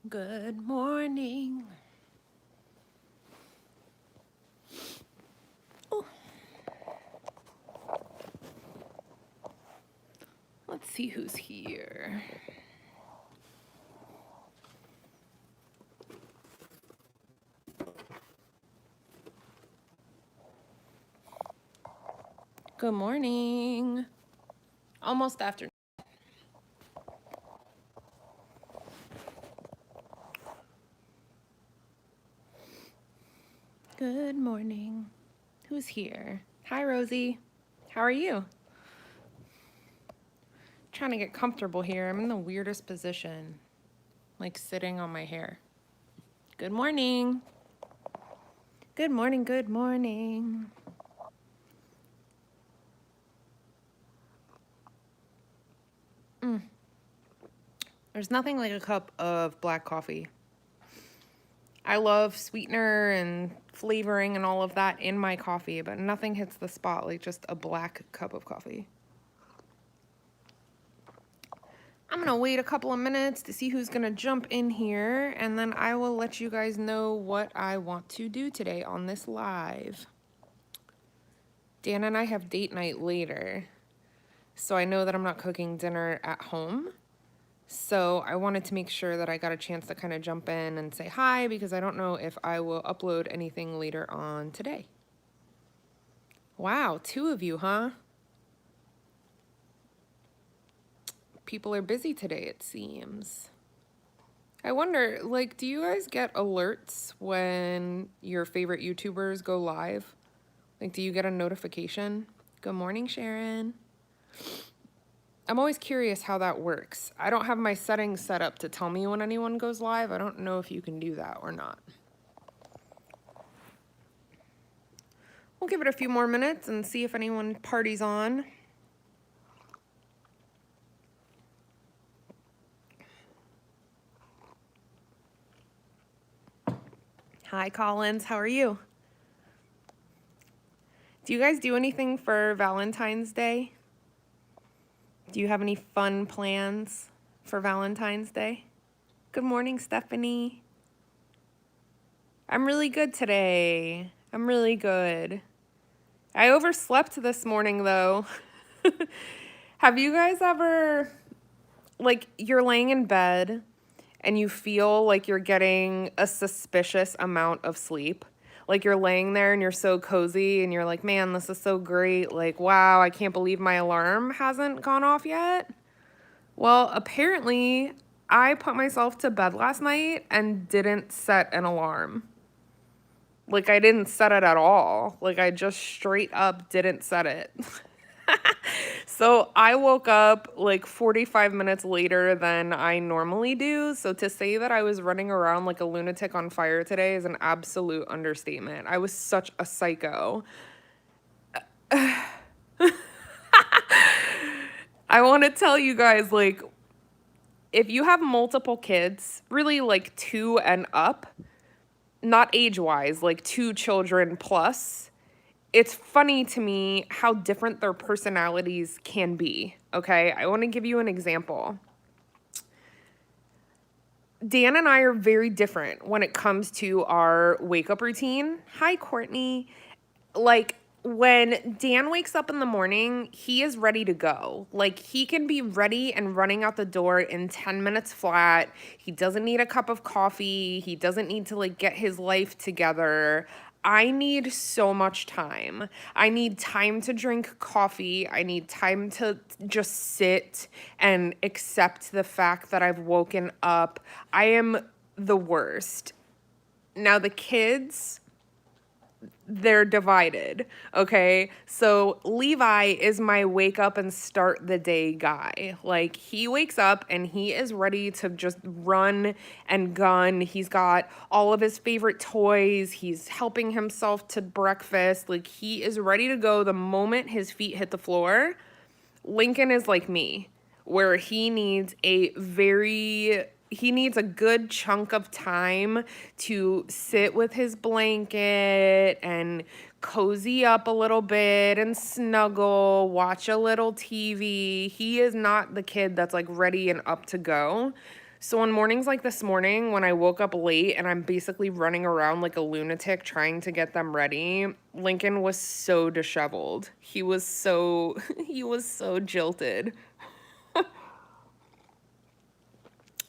Good morning. Oh, let's see who's here. Good morning. Almost afternoon. Good morning. Who's here? Hi, Rosie. How are you? Trying to get comfortable here. I'm in the weirdest position, like sitting on my hair. Good morning. Good morning. Good morning. There's nothing like a cup of black coffee. I love sweetener and flavoring and all of that in my coffee, but nothing hits the spot like just a black cup of coffee. I'm gonna wait a couple of minutes to see who's gonna jump in here, and then I will let you guys know what I want to do today on this live. Dan and I have date night later, so I know that I'm not cooking dinner at home. So I wanted to make sure that I got a chance to kind of jump in and say hi, because I don't know if I will upload anything later on today. Wow, 2 of you, huh? People are busy today, it seems. I wonder, like, do you guys get alerts when your favorite YouTubers go live? Like, do you get a notification? Good morning, Sharon. I'm always curious how that works. I don't have my settings set up to tell me when anyone goes live. I don't know if you can do that or not. We'll give it a few more minutes and see if anyone parties on. Hi, Collins. How are you? Do you guys do anything for Valentine's Day? Do you have any fun plans for Valentine's Day? Good morning, Stephanie. I'm really good today. I'm really good. I overslept this morning, though. Have you guys ever, like, you're laying in bed and you feel like you're getting a suspicious amount of sleep? Like, you're laying there and you're so cozy and you're like, man, this is so great. Like, wow, I can't believe my alarm hasn't gone off yet. Well, apparently, I put myself to bed last night and didn't set an alarm. Like, I didn't set it at all. Like, I just straight up didn't set it. So I woke up like 45 minutes later than I normally do. So to say that I was running around like a lunatic on fire today is an absolute understatement. I was such a psycho. I want to tell you guys, like, if you have multiple kids, really like 2 and up, not age-wise, like 2 children plus, it's funny to me how different their personalities can be, okay? I want to give you an example. Dan and I are very different when it comes to our wake-up routine. Hi, Courtney. Like, when Dan wakes up in the morning, he is ready to go. Like, he can be ready and running out the door in 10 minutes flat. He doesn't need a cup of coffee. He doesn't need to, like, get his life together. I need so much time. I need time to drink coffee. I need time to just sit and accept the fact that I've woken up. I am the worst. Now, the kids, they're divided, okay? So Levi is my wake up and start the day guy. Like, he wakes up and he is ready to just run and gun. He's got all of his favorite toys. He's helping himself to breakfast. Like, he is ready to go the moment his feet hit the floor. Lincoln is like me, where he needs a good chunk of time to sit with his blanket and cozy up a little bit and snuggle, watch a little TV. He is not the kid that's like ready and up to go. So on mornings like this morning, when I woke up late and I'm basically running around like a lunatic trying to get them ready, Lincoln was so disheveled. He was so he was so jilted.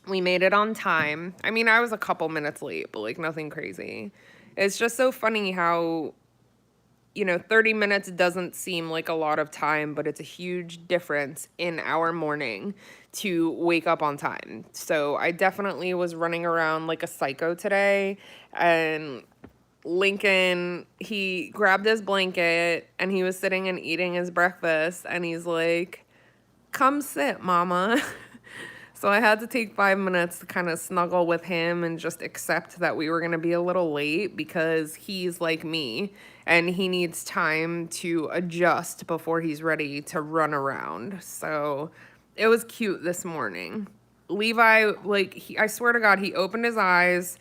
We made it on time. I mean, I was a couple minutes late, but like nothing crazy. It's just so funny how 30 minutes doesn't seem like a lot of time, but it's a huge difference in our morning to wake up on time. So I definitely was running around like a psycho today. And Lincoln, he grabbed his blanket and he was sitting and eating his breakfast. And he's like, "Come sit, mama." So I had to take 5 minutes to kind of snuggle with him and just accept that we were going to be a little late because he's like me and he needs time to adjust before he's ready to run around. So it was cute this morning. Levi, I swear to God, he opened his eyes,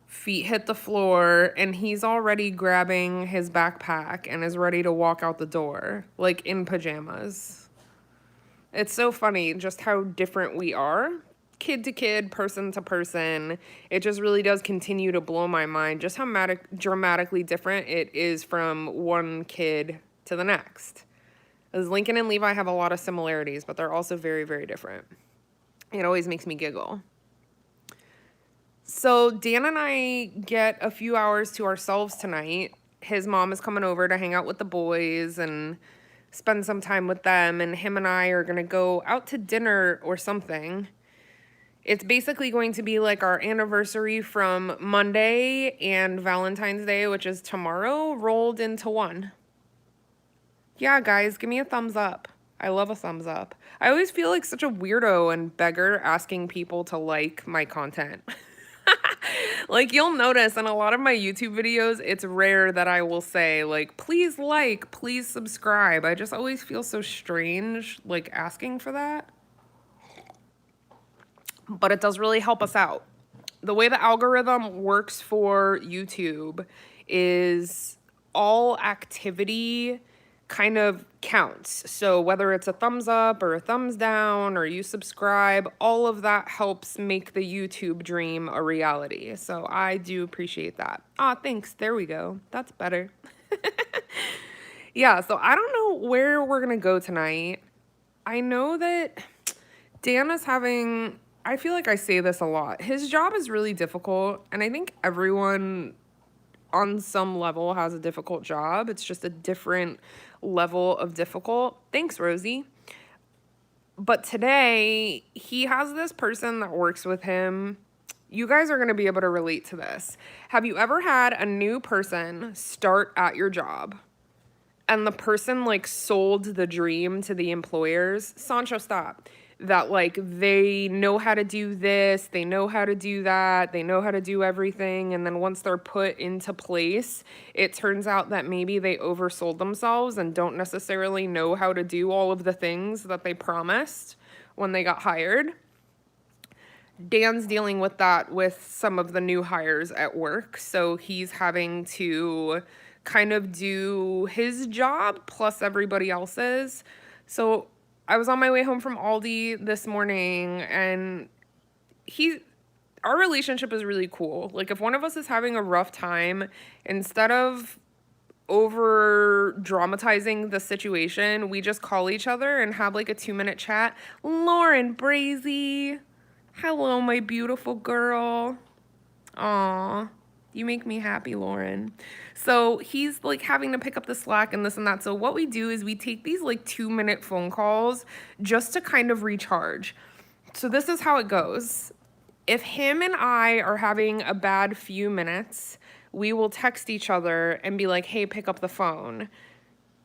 feet hit the floor, and he's already grabbing his backpack and is ready to walk out the door, like in pajamas. It's so funny just how different we are, kid to kid, person to person. It just really does continue to blow my mind just how dramatically different it is from one kid to the next. As Lincoln and Levi have a lot of similarities, but they're also very, very different. It always makes me giggle. So Dan and I get a few hours to ourselves tonight. His mom is coming over to hang out with the boys and spend some time with them, and him and I are going to go out to dinner or something. It's basically going to be like our anniversary from Monday and Valentine's Day, which is tomorrow, rolled into one. Yeah, guys, give me a thumbs up. I love a thumbs up. I always feel like such a weirdo and beggar asking people to like my content. Like, you'll notice in a lot of my YouTube videos, it's rare that I will say, like, please like, please subscribe. I just always feel so strange, like, asking for that. But it does really help us out. The way the algorithm works for YouTube is all activity kind of counts. So whether it's a thumbs up or a thumbs down or you subscribe, all of that helps make the YouTube dream a reality. So I do appreciate that. Thanks. There we go. That's better. Yeah, so I don't know where we're going to go tonight. I know that Dan is having, I feel like I say this a lot. His job is really difficult, and I think everyone on some level has a difficult job. It's just a different level of difficult. Thanks, Rosie. But today, he has this person that works with him. You guys are going to be able to relate to this. Have you ever had a new person start at your job and the person like sold the dream to the employers? Sancho, stop. That like they know how to do this, they know how to do that, they know how to do everything, and then once they're put into place, it turns out that maybe they oversold themselves and don't necessarily know how to do all of the things that they promised when they got hired. Dan's dealing with that with some of the new hires at work, so he's having to kind of do his job plus everybody else's. So I was on my way home from Aldi this morning, and our relationship is really cool. Like, if one of us is having a rough time, instead of over dramatizing the situation, we just call each other and have like a 2-minute chat. Lauren Brazy, hello, my beautiful girl. Aw, you make me happy, Lauren. So he's like having to pick up the slack and this and that. So what we do is we take these like 2-minute phone calls just to kind of recharge. So this is how it goes. If him and I are having a bad few minutes, we will text each other and be like, hey, pick up the phone.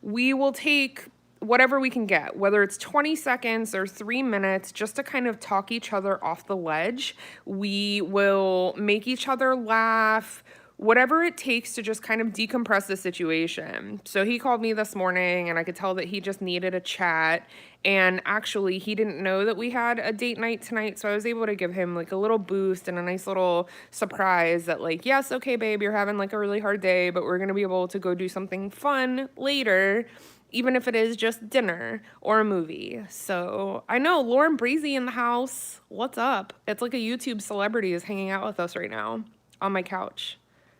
We will take whatever we can get, whether it's 20 seconds or 3 minutes, just to kind of talk each other off the ledge. We will make each other laugh, whatever it takes to just kind of decompress the situation. So he called me this morning and I could tell that he just needed a chat. And actually, he didn't know that we had a date night tonight. So I was able to give him like a little boost and a nice little surprise that like, yes, okay, babe, you're having like a really hard day, but we're going to be able to go do something fun later. even if it is just dinner or a movie. So I know Lauren Breezy in the house. What's up? It's like a YouTube celebrity is hanging out with us right now on my couch.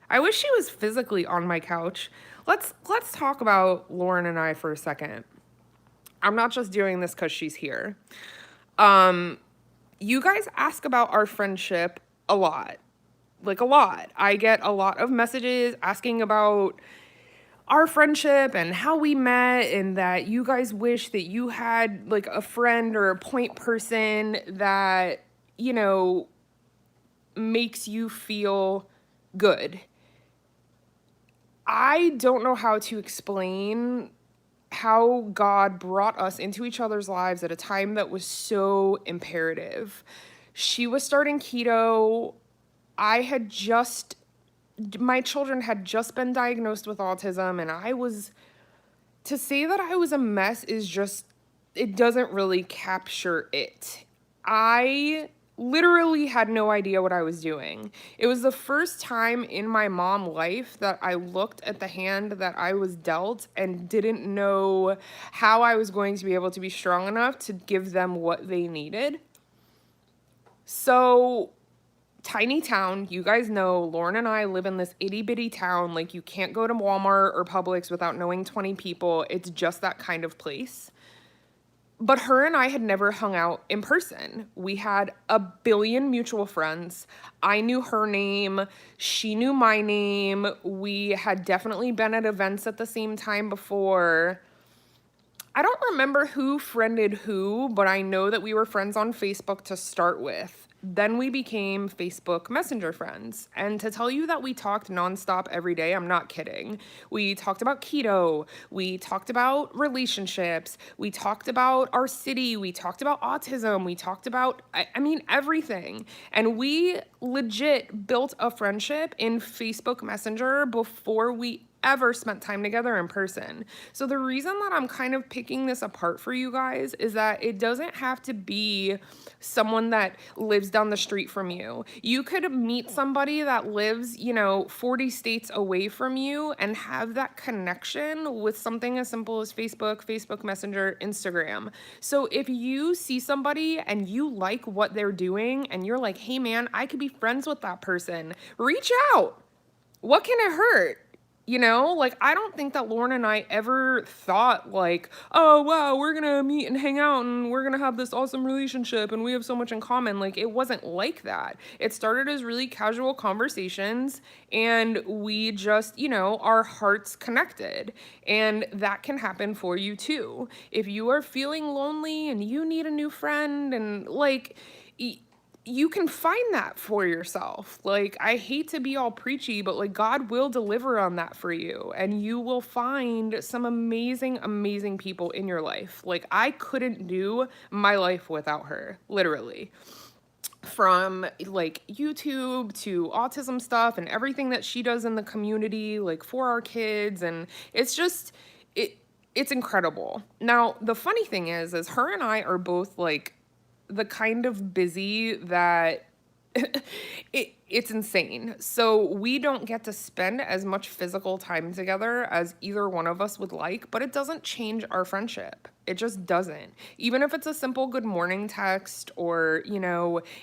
I wish she was physically on my couch. Let's talk about Lauren and I for a second. I'm not just doing this because she's here. You guys ask about our friendship a lot. Like a lot. I get a lot of messages asking about our friendship and how we met, and that you guys wish that you had like a friend or a point person that, you know, makes you feel good. I don't know how to explain how God brought us into each other's lives at a time that was so imperative. She was starting keto. My children had just been diagnosed with autism, and to say that I was a mess is just, it doesn't really capture it. I literally had no idea what I was doing. It was the first time in my mom life that I looked at the hand that I was dealt and didn't know how I was going to be able to be strong enough to give them what they needed. So, tiny town, you guys know, Lauren and I live in this itty bitty town. Like, you can't go to Walmart or Publix without knowing 20 people. It's just that kind of place. But her and I had never hung out in person. We had a billion mutual friends. I knew her name. She knew my name. We had definitely been at events at the same time before. I don't remember who friended who, but I know that we were friends on Facebook to start with. Then we became Facebook Messenger friends. And to tell you that we talked nonstop every day, I'm not kidding. We talked about keto. We talked about relationships. We talked about our city. We talked about autism. We talked about, I mean, everything. And we legit built a friendship in Facebook Messenger before we ever spent time together in person. So the reason that I'm kind of picking this apart for you guys is that it doesn't have to be someone that lives down the street from you. You could meet somebody that lives, 40 states away from you and have that connection with something as simple as Facebook Messenger, Instagram. So if you see somebody and you like what they're doing and you're like, hey man, I could be friends with that person, reach out. What can it hurt? I don't think that Lauren and I ever thought like, oh, wow, we're going to meet and hang out and we're going to have this awesome relationship and we have so much in common. Like, it wasn't like that. It started as really casual conversations and we just, our hearts connected. And that can happen for you too. If you are feeling lonely and you need a new friend and you can find that for yourself. Like, I hate to be all preachy, but like God will deliver on that for you and you will find some amazing, amazing people in your life. Like, I couldn't do my life without her, literally. From like YouTube to autism stuff and everything that she does in the community, like for our kids. And it's just, it's incredible. Now, the funny thing is her and I are both like the kind of busy that it's insane. So we don't get to spend as much physical time together as either one of us would like, but it doesn't change our friendship. It just doesn't. Even if it's a simple good morning text or,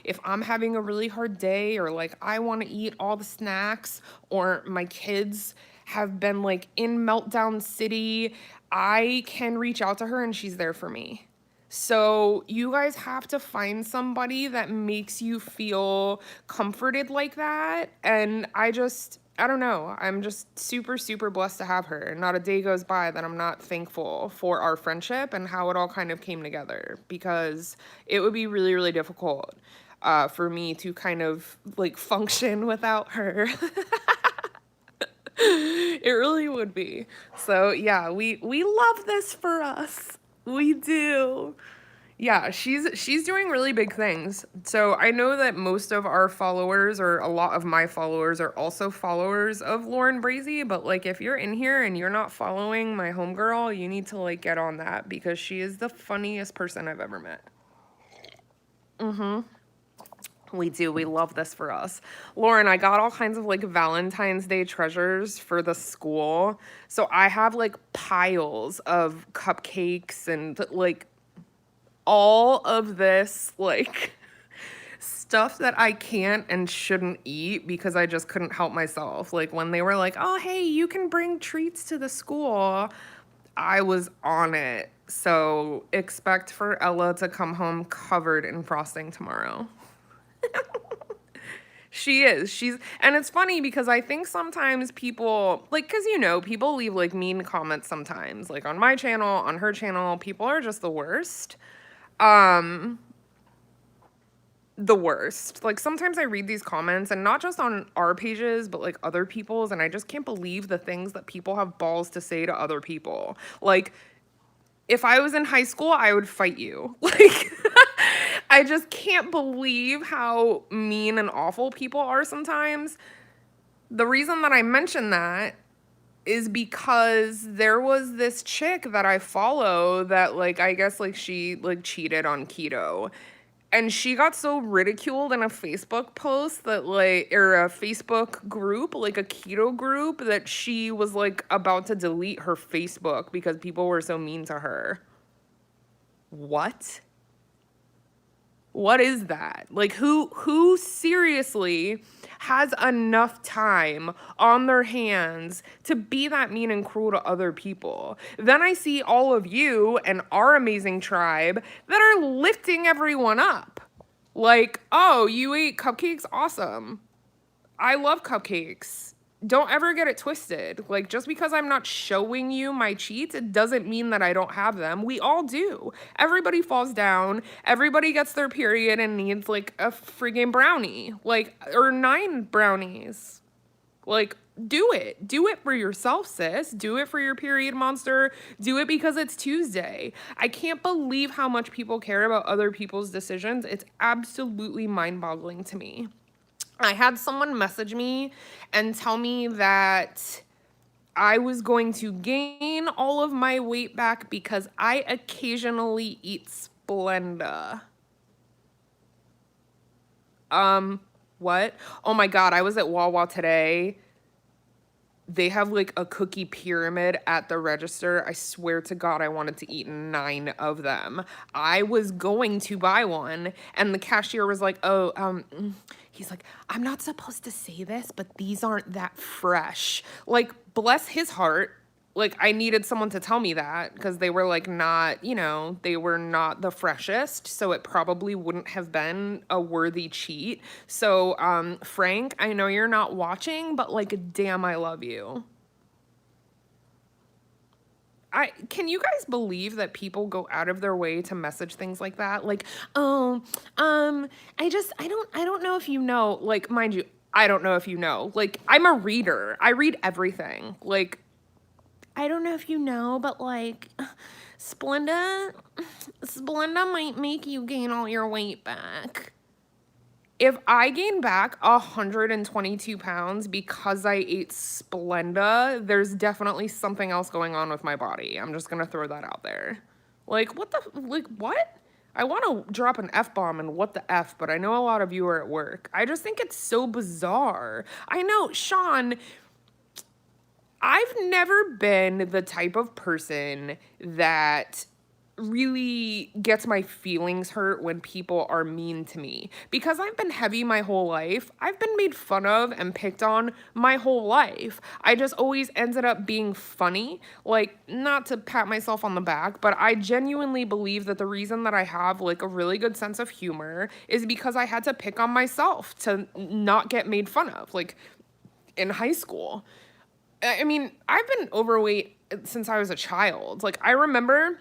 if I'm having a really hard day or like I want to eat all the snacks or my kids have been like in meltdown city, I can reach out to her and she's there for me. So you guys have to find somebody that makes you feel comforted like that. And I don't know. I'm just super, super blessed to have her. Not a day goes by that I'm not thankful for our friendship and how it all kind of came together, because it would be really, really difficult for me to kind of like function without her. It really would be. So yeah, we love this for us. We do. Yeah, she's doing really big things. So I know that most of our followers, or a lot of my followers, are also followers of Lauren Breezy, but like if you're in here and you're not following my homegirl, you need to like get on that, because she is the funniest person I've ever met. We do. We love this for us. Lauren, I got all kinds of like Valentine's Day treasures for the school. So I have like piles of cupcakes and like all of this like stuff that I can't and shouldn't eat because I just couldn't help myself. Like when they were like, "Oh, hey, you can bring treats to the school." I was on it. So expect for Ella to come home covered in frosting tomorrow. She is. And it's funny because I think sometimes people, like, because, people leave, like, mean comments sometimes. Like, on my channel, on her channel, people are just the worst. The worst. Like, sometimes I read these comments, and not just on our pages, but, like, other people's, and I just can't believe the things that people have balls to say to other people. Like, if I was in high school, I would fight you. Like, I just can't believe how mean and awful people are sometimes. The reason that I mention that is because there was this chick that I follow that, like, I guess, like, she, like, cheated on keto. And she got so ridiculed in a Facebook post that, like, or a Facebook group, like a keto group, that she was, like, about to delete her Facebook because people were so mean to her. What? What is that? Like, who seriously has enough time on their hands to be that mean and cruel to other people? Then I see all of you and our amazing tribe that are lifting everyone up. Like, oh, you ate cupcakes? Awesome. I love cupcakes. Don't ever get it twisted. Like, just because I'm not showing you my cheats, it doesn't mean that I don't have them. We all do. Everybody falls down. Everybody gets their period and needs, like, a friggin' brownie. Like, or 9 brownies. Like, do it. Do it for yourself, sis. Do it for your period monster. Do it because it's Tuesday. I can't believe how much people care about other people's decisions. It's absolutely mind-boggling to me. I had someone message me and tell me that I was going to gain all of my weight back because I occasionally eat Splenda. What? Oh my God, I was at Wawa today. They have like a cookie pyramid at the register. I swear to God, I wanted to eat 9 of them. I was going to buy one, and the cashier was like, he's like, I'm not supposed to say this, but these aren't that fresh. Like, bless his heart. Like, I needed someone to tell me that because they were like not, they were not the freshest. So it probably wouldn't have been a worthy cheat. So, Frank, I know you're not watching, but like, damn, I love you. Can you guys believe that people go out of their way to message things like that? Like, oh, I don't know if you know, like, mind you, I don't know if you know, like, I'm a reader. I read everything. Like, I don't know if you know, but like, Splenda might make you gain all your weight back. If I gain back 122 pounds because I ate Splenda, there's definitely something else going on with my body. I'm just gonna throw that out there. Like, what? I want to drop an F-bomb and what the F, but I know a lot of you are at work. I just think it's so bizarre. I know, Sean, I've never been the type of person that really gets my feelings hurt when people are mean to me. Because I've been heavy my whole life, I've been made fun of and picked on my whole life. I just always ended up being funny. Like, not to pat myself on the back, but I genuinely believe that the reason that I have like a really good sense of humor is because I had to pick on myself to not get made fun of, like in high school. I mean, I've been overweight since I was a child. Like, I remember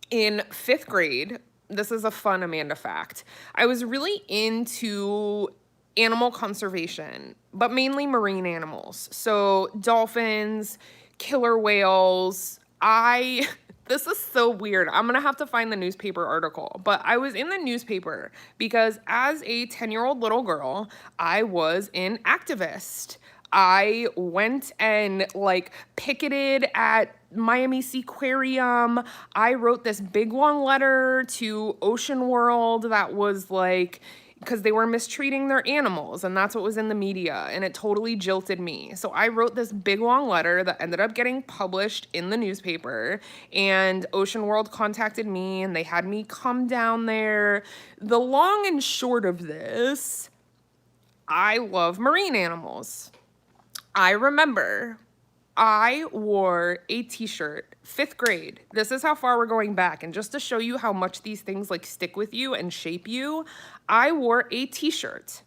in 5th grade, this is a fun Amanda fact, I was really into animal conservation, but mainly marine animals. So dolphins, killer whales. This is so weird. I'm going to have to find the newspaper article, but I was in the newspaper because as a 10-year-old little girl, I was an activist. I went and like picketed at Miami Seaquarium. I wrote this big long letter to Ocean World that was like, because they were mistreating their animals, and that's what was in the media, and it totally jilted me. So I wrote this big long letter that ended up getting published in the newspaper, and Ocean World contacted me and they had me come down there. The long and short of this, I love marine animals. I remember I wore a t-shirt, 5th grade. This is how far we're going back. And just to show you how much these things like stick with you and shape you, I wore a t-shirt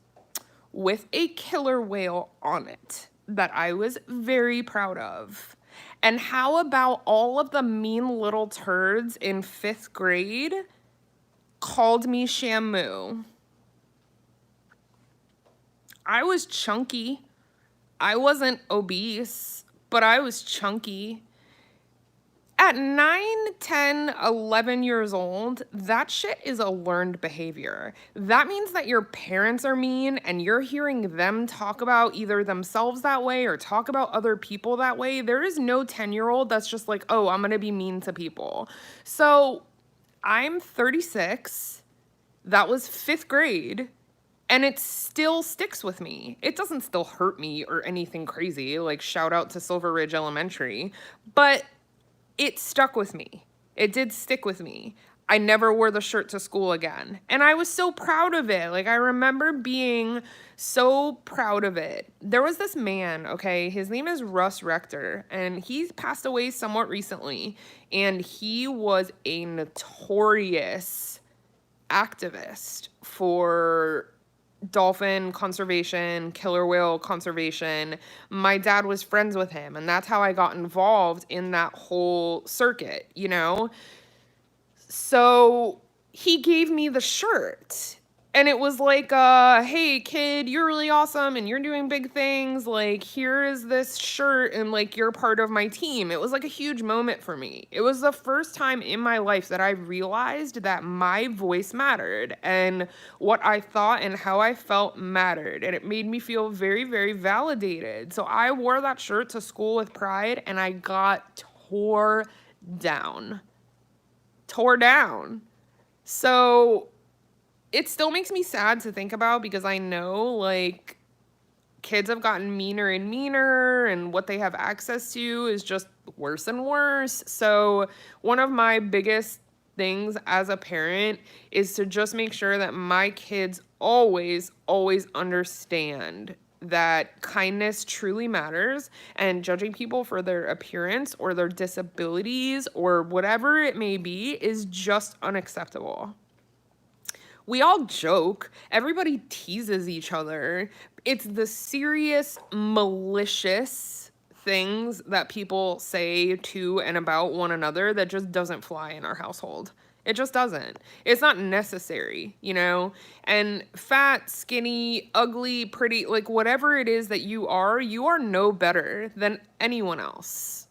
with a killer whale on it that I was very proud of. And how about all of the mean little turds in 5th grade called me Shamu? I was chunky. I wasn't obese, but I was chunky. At 9, 10, 11 years old, that shit is a learned behavior. That means that your parents are mean and you're hearing them talk about either themselves that way or talk about other people that way. There is no 10-year-old that's just like, oh, I'm gonna be mean to people. So I'm 36. That was 5th grade. And it still sticks with me. It doesn't still hurt me or anything crazy, like shout out to Silver Ridge Elementary, but it stuck with me. It did stick with me. I never wore the shirt to school again. And I was so proud of it. Like, I remember being so proud of it. There was this man, okay, his name is Russ Rector, and he's passed away somewhat recently. And he was a notorious activist for dolphin conservation, killer whale conservation. My dad was friends with him, and that's how I got involved in that whole circuit, you know? So he gave me the shirt, and it was like, hey kid, you're really awesome and you're doing big things. Like, here is this shirt and like, you're part of my team. It was like a huge moment for me. It was the first time in my life that I realized that my voice mattered and what I thought and how I felt mattered. And it made me feel very, very validated. So I wore that shirt to school with pride, and I got tore down. So it still makes me sad to think about, because I know like kids have gotten meaner and meaner, and what they have access to is just worse and worse. So one of my biggest things as a parent is to just make sure that my kids always understand that kindness truly matters, and judging people for their appearance or their disabilities or whatever it may be is just unacceptable. We all joke. Everybody teases each other. It's the serious, malicious things that people say to and about one another that just doesn't fly in our household. It just doesn't. It's not necessary, you know? And fat, skinny, ugly, pretty, like whatever it is that you are no better than anyone else.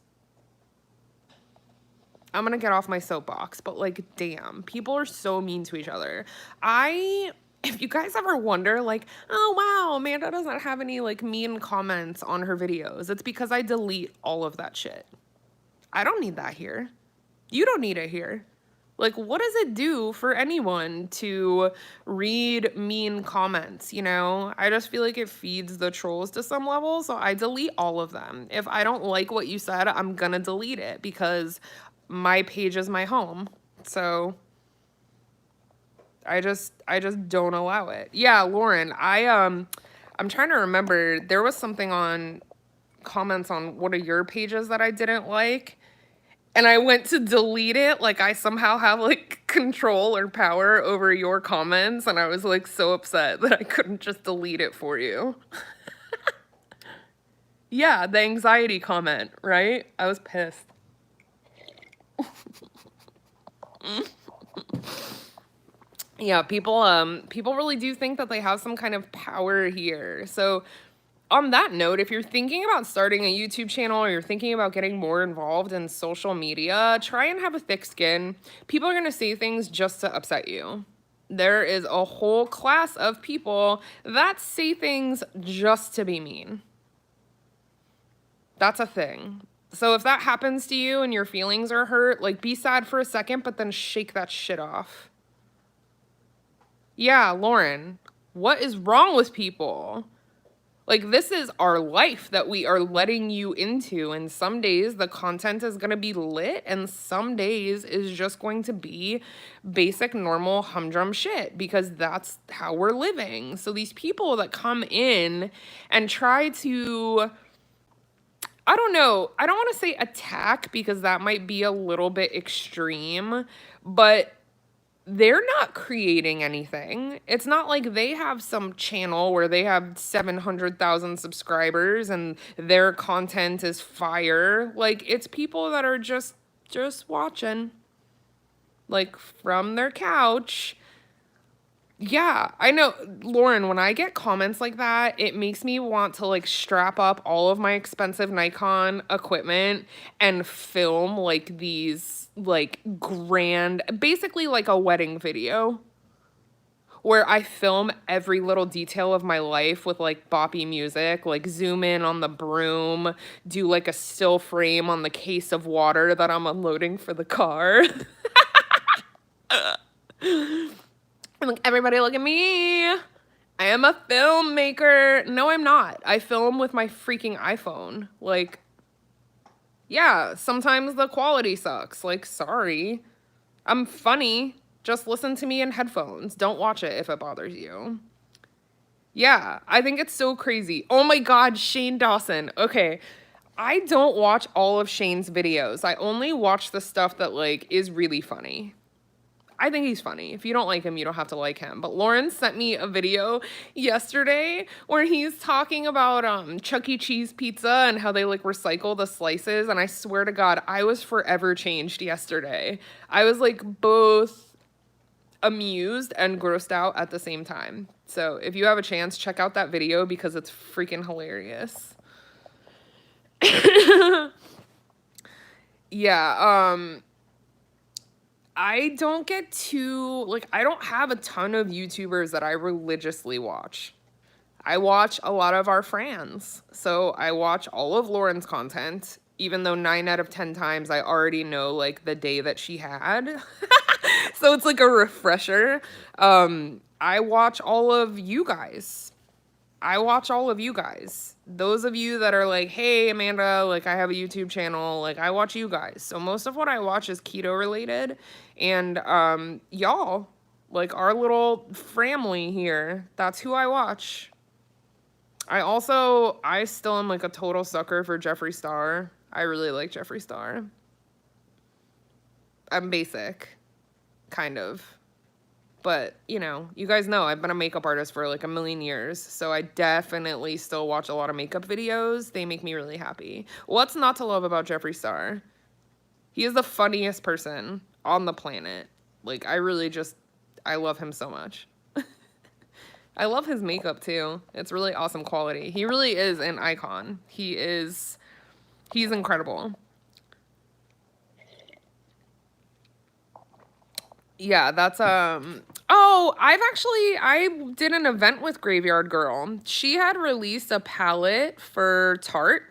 I'm gonna get off my soapbox, but like, damn, people are so mean to each other. If you guys ever wonder, like, oh wow, Amanda doesn't have any like mean comments on her videos, it's because I delete all of that shit. I don't need that here. You don't need it here. Like, what does it do for anyone to read mean comments, you know? I just feel like it feeds the trolls to some level, so I delete all of them. If I don't like what you said, I'm gonna delete it, because my page is my home. So I just don't allow it. Yeah, Lauren, I'm trying to remember, there was something on comments on one of your pages that I didn't like, and I went to delete it. Like, I somehow have like control or power over your comments, and I was like so upset that I couldn't just delete it for you. Yeah, the anxiety comment, right? I was pissed. Yeah, people really do think that they have some kind of power here. So on that note, if you're thinking about starting a YouTube channel, or you're thinking about getting more involved in social media, try and have a thick skin. People are going to say things just to upset you. There is a whole class of people that say things just to be mean. That's a thing. So if that happens to you and your feelings are hurt, like, be sad for a second, but then shake that shit off. Yeah, Lauren, What is wrong with people? Like, this is our life that we are letting you into, and some days the content is going to be lit, and some days is just going to be basic, normal, humdrum shit, because that's how we're living. So these people that come in and try to, I don't know, I don't want to say attack, because that might be a little bit extreme, but they're not creating anything. It's not like they have some channel where they have 700,000 subscribers and their content is fire. Like, it's people that are just watching, like, from their couch. Yeah, I know, Lauren, when I get comments like that, it makes me want to like strap up all of my expensive Nikon equipment and film like these like grand, basically like a wedding video where I film every little detail of my life with like boppy music, like zoom in on the broom, do like a still frame on the case of water that I'm unloading for the car. And like, everybody look at me. I am a filmmaker. No, I'm not. I film with my freaking iPhone. Like, yeah, sometimes the quality sucks. Like, sorry. I'm funny. Just listen to me in headphones. Don't watch it if it bothers you. Yeah, I think it's so crazy. Oh my God, Shane Dawson. Okay, I don't watch all of Shane's videos. I only watch the stuff that, like, is really funny. I think he's funny. If you don't like him, you don't have to like him. But Lauren sent me a video yesterday where he's talking about Chuck E. Cheese pizza and how they like recycle the slices. And I swear to God, I was forever changed yesterday. I was like both amused and grossed out at the same time. So if you have a chance, check out that video because it's freaking hilarious. Yeah, I don't get too, like, I don't have a ton of YouTubers that I religiously watch. I watch a lot of our friends. So I watch all of Lauren's content, even though 9 out of 10 times I already know, like, the day that she had. So it's like a refresher. I watch all of you guys. I watch all of you guys. Those of you that are like, hey, Amanda, like, I have a YouTube channel. Like, I watch you guys. So most of what I watch is keto related. And y'all, like, our little family here, that's who I watch. I still am, like, a total sucker for Jeffree Star. I really like Jeffree Star. I'm basic, kind of. But, you know, you guys know I've been a makeup artist for like a million years. So I definitely still watch a lot of makeup videos. They make me really happy. What's not to love about Jeffree Star? He is the funniest person on the planet. Like, I love him so much. I love his makeup too. It's really awesome quality. He really is an icon. He's incredible. Yeah, that's I did an event with Graveyard Girl. She had released a palette for Tarte.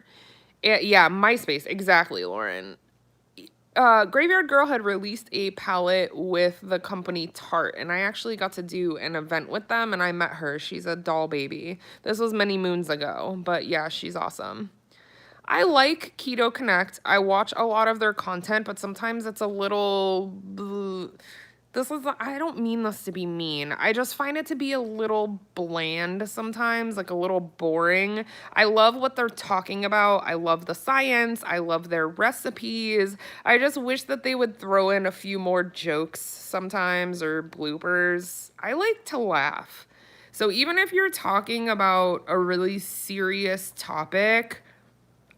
Yeah, MySpace, exactly, Lauren. Graveyard Girl had released a palette with the company Tarte, and I actually got to do an event with them, and I met her. She's a doll baby. This was many moons ago, but yeah, she's awesome. I like Keto Connect. I watch a lot of their content, but sometimes it's a little... I don't mean this to be mean. I just find it to be a little bland sometimes, like a little boring. I love what they're talking about. I love the science. I love their recipes. I just wish that they would throw in a few more jokes sometimes or bloopers. I like to laugh. So even if you're talking about a really serious topic,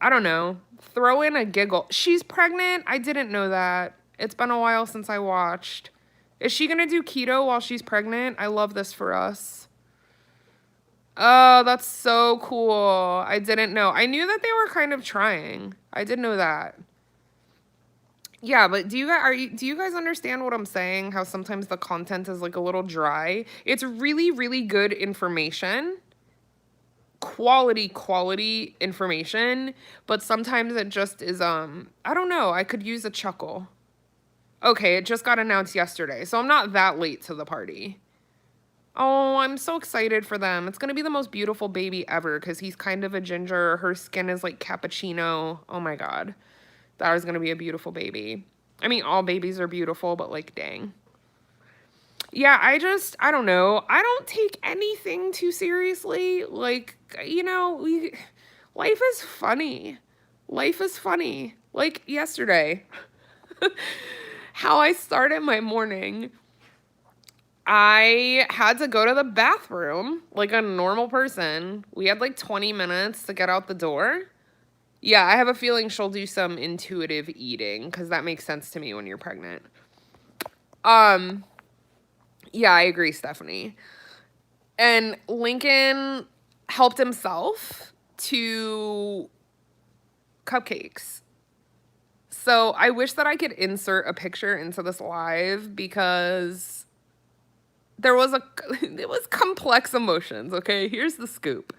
I don't know, throw in a giggle. She's pregnant? I didn't know that. It's been a while since I watched. Is she gonna do keto while she's pregnant? I love this for us. Oh, that's so cool. I didn't know. I knew that they were kind of trying. I did know that. Yeah, but do you guys understand what I'm saying? How sometimes the content is like a little dry? It's really, really good information. Quality information, but sometimes it just is I don't know, I could use a chuckle. Okay, it just got announced yesterday, so I'm not that late to the party. Oh, I'm so excited for them. It's going to be the most beautiful baby ever because he's kind of a ginger. Her skin is like cappuccino. Oh my God. That is going to be a beautiful baby. I mean, all babies are beautiful, but like, dang. Yeah, I don't know. I don't take anything too seriously. Like, you know, life is funny. Life is funny. Like yesterday, how I started my morning. I had to go to the bathroom like a normal person. We had like 20 minutes to get out the door. Yeah, I have a feeling she'll do some intuitive eating because that makes sense to me when you're pregnant. Yeah, I agree, Stephanie. And Lincoln helped himself to cupcakes. So I wish that I could insert a picture into this live because it was complex emotions, okay? Here's the scoop.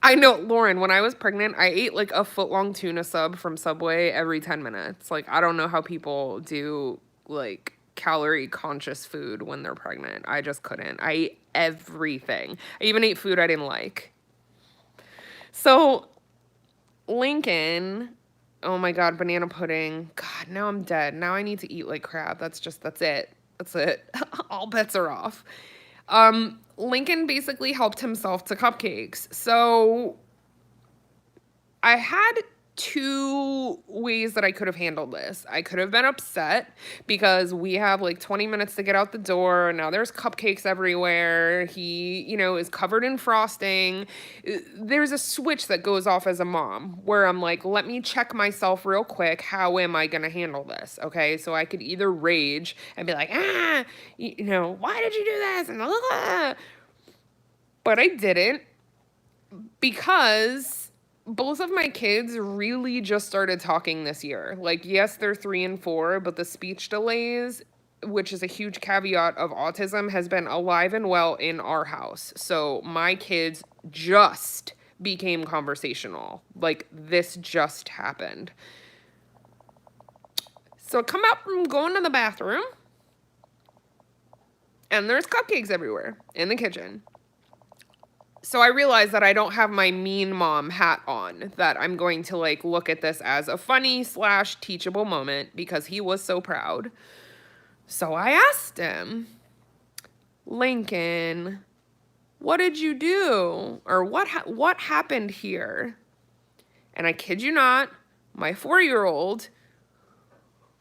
I know, Lauren, when I was pregnant, I ate like a foot-long tuna sub from Subway every 10 minutes. Like, I don't know how people do like calorie conscious food when they're pregnant. I just couldn't. I ate everything. I even ate food I didn't like. So Lincoln, oh my God, banana pudding. God, now I'm dead. Now I need to eat like crap. That's it. That's it. All bets are off. Lincoln basically helped himself to cupcakes. So I had two ways that I could have handled this. I could have been upset because we have like 20 minutes to get out the door. And now there's cupcakes everywhere. He, is covered in frosting. There's a switch that goes off as a mom where I'm like, let me check myself real quick. How am I going to handle this? Okay. So I could either rage and be like, why did you do this? And but I didn't because both of my kids really just started talking this year. Like, yes, they're 3 and 4, but the speech delays, which is a huge caveat of autism, has been alive and well in our house. So my kids just became conversational. Like, this just happened. So I come out from going to the bathroom, and there's cupcakes everywhere in the kitchen. So I realized that I don't have my mean mom hat on, that I'm going to like look at this as a funny / teachable moment because he was so proud. So I asked him, Lincoln, what did you do? Or what happened here? And I kid you not, my 4-year-old,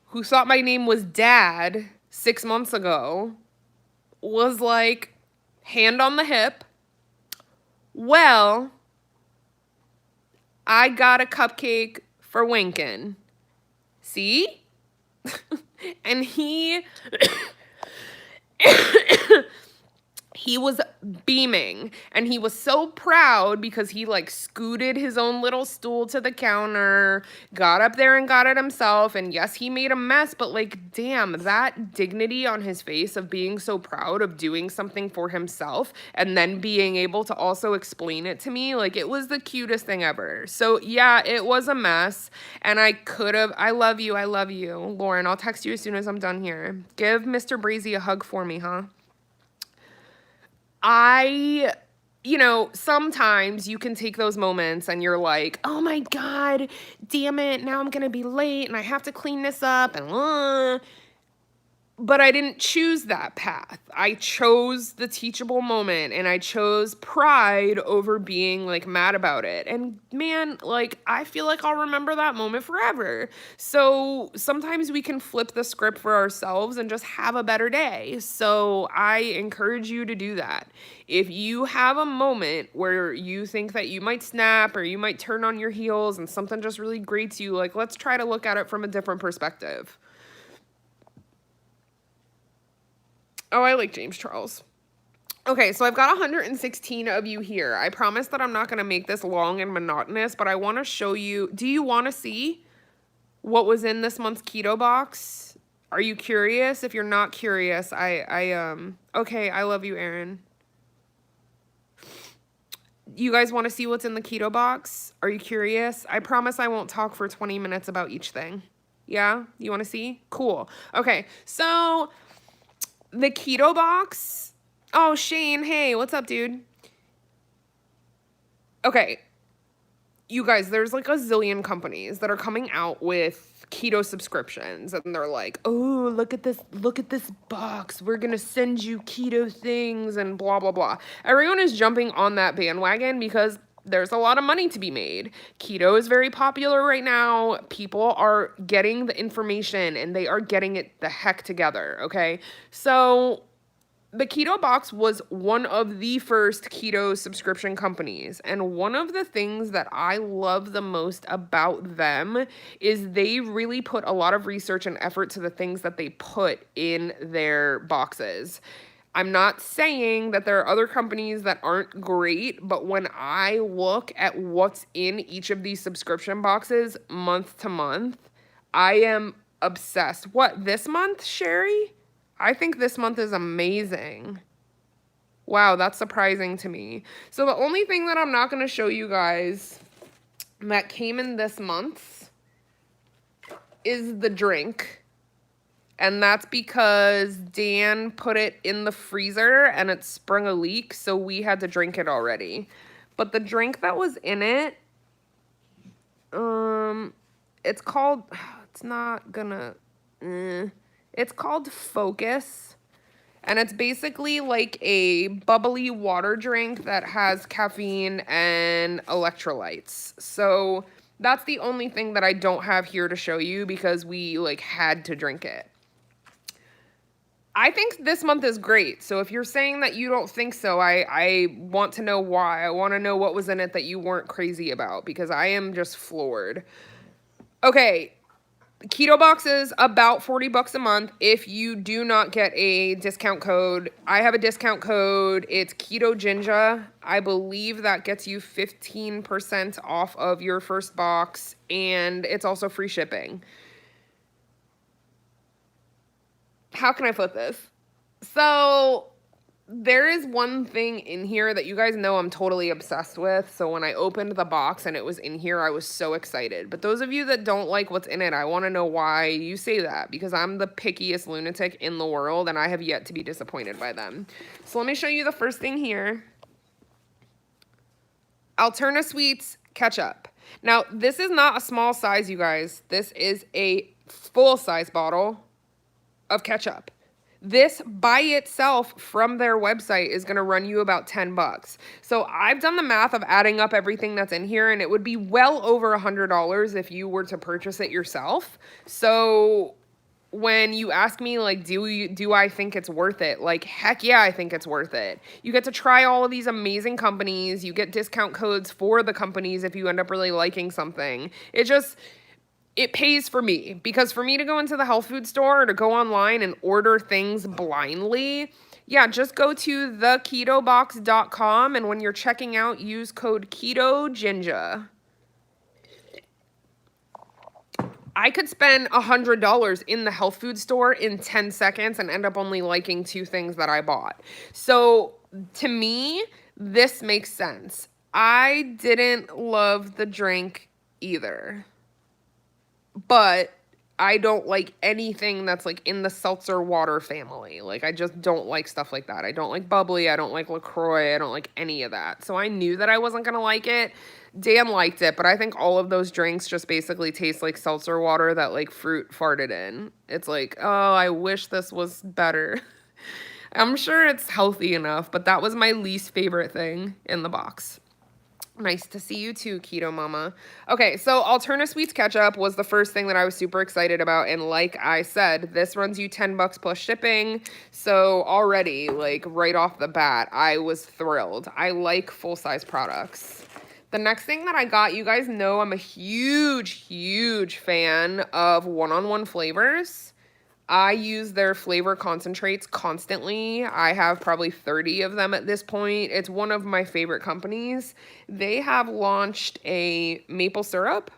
who thought my name was Dad 6 months ago, was like, hand on the hip, well, I got a cupcake for Winkin. See? And he was beaming, and he was so proud because he like scooted his own little stool to the counter, got up there and got it himself. And yes, he made a mess, but like, damn, that dignity on his face of being so proud of doing something for himself and then being able to also explain it to me, like, it was the cutest thing ever. So yeah, it was a mess, and I love you, Lauren. I'll text you as soon as I'm done here. Give Mr. Brazy a hug for me, huh? Sometimes you can take those moments and you're like, oh my God, damn it, now I'm gonna be late and I have to clean this up and but I didn't choose that path. I chose the teachable moment, and I chose pride over being like mad about it. And man, like, I feel like I'll remember that moment forever. So sometimes we can flip the script for ourselves and just have a better day. So I encourage you to do that. If you have a moment where you think that you might snap or you might turn on your heels and something just really grates you, like, let's try to look at it from a different perspective. Oh, I like James Charles. Okay, so I've got 116 of you here. I promise that I'm not going to make this long and monotonous, but I want to show you. Do you want to see what was in this month's keto box? Are you curious? If you're not curious, okay, I love you, Aaron. You guys want to see what's in the keto box? Are you curious? I promise I won't talk for 20 minutes about each thing. Yeah? You want to see? Cool. Okay, so the keto box. Oh, Shane, hey, what's up, dude? Okay, you guys, there's like a zillion companies that are coming out with keto subscriptions, and they're like, oh, look at this box. We're gonna send you keto things and blah, blah, blah. Everyone is jumping on that bandwagon because there's a lot of money to be made. Keto is very popular right now. People are getting the information and they are getting it the heck together, okay? So the Keto Box was one of the first keto subscription companies. And one of the things that I love the most about them is they really put a lot of research and effort to the things that they put in their boxes. I'm not saying that there are other companies that aren't great, but when I look at what's in each of these subscription boxes month to month, I am obsessed. What, this month, Sherry? I think this month is amazing. Wow, that's surprising to me. So the only thing that I'm not going to show you guys that came in this month is the drink. And that's because Dan put it in the freezer and it sprung a leak, so we had to drink it already. But the drink that was in it, it's called, it's not gonna, it's called Focus. And it's basically like a bubbly water drink that has caffeine and electrolytes. So that's the only thing that I don't have here to show you because we like had to drink it. I think this month is great. So if you're saying that you don't think so, I want to know why. I want to know what was in it that you weren't crazy about because I am just floored. Okay, Keto Box is about $40 a month if you do not get a discount code. I have a discount code. It's Ketoginja. I believe that gets you 15% off of your first box, and it's also free shipping. How can I put this? So there is one thing in here that you guys know I'm totally obsessed with. So when I opened the box and it was in here, I was so excited. But those of you that don't like what's in it, I want to know why you say that, because I'm the pickiest lunatic in the world and I have yet to be disappointed by them. So let me show you the first thing here. Alterna Sweets Ketchup. Now, this is not a small size, you guys. This is a full-size bottle of ketchup. This by itself from their website is going to run you about $10. So I've done the math of adding up everything that's in here, and it would be well over $100 if you were to purchase it yourself. So when you ask me, like, do I think it's worth it? Like, heck yeah, I think it's worth it. You get to try all of these amazing companies. You get discount codes for the companies if you end up really liking something. It pays for me, because for me to go into the health food store or to go online and order things blindly, yeah, just go to theketobox.com, and when you're checking out, use code Ketoginja. I could spend $100 in the health food store in 10 seconds and end up only liking 2 things that I bought. So to me, this makes sense. I didn't love the drink either, but I don't like anything that's like in the seltzer water family. Like, I just don't like stuff like that. I don't like bubbly. I don't like LaCroix. I don't like any of that. So I knew that I wasn't going to like it. Dan liked it, but I think all of those drinks just basically taste like seltzer water that like fruit farted in. It's like, oh, I wish this was better. I'm sure it's healthy enough, but that was my least favorite thing in the box. Nice to see you too, Keto Mama. Okay, so Alterna Sweets Ketchup was the first thing that I was super excited about. And like I said, this runs you $10 plus shipping. So already, like right off the bat, I was thrilled. I like full-size products. The next thing that I got, you guys know I'm a huge fan of one-on-one flavors. I use their flavor concentrates constantly. I have probably 30 of them at this point. It's one of my favorite companies. They have launched a maple syrup.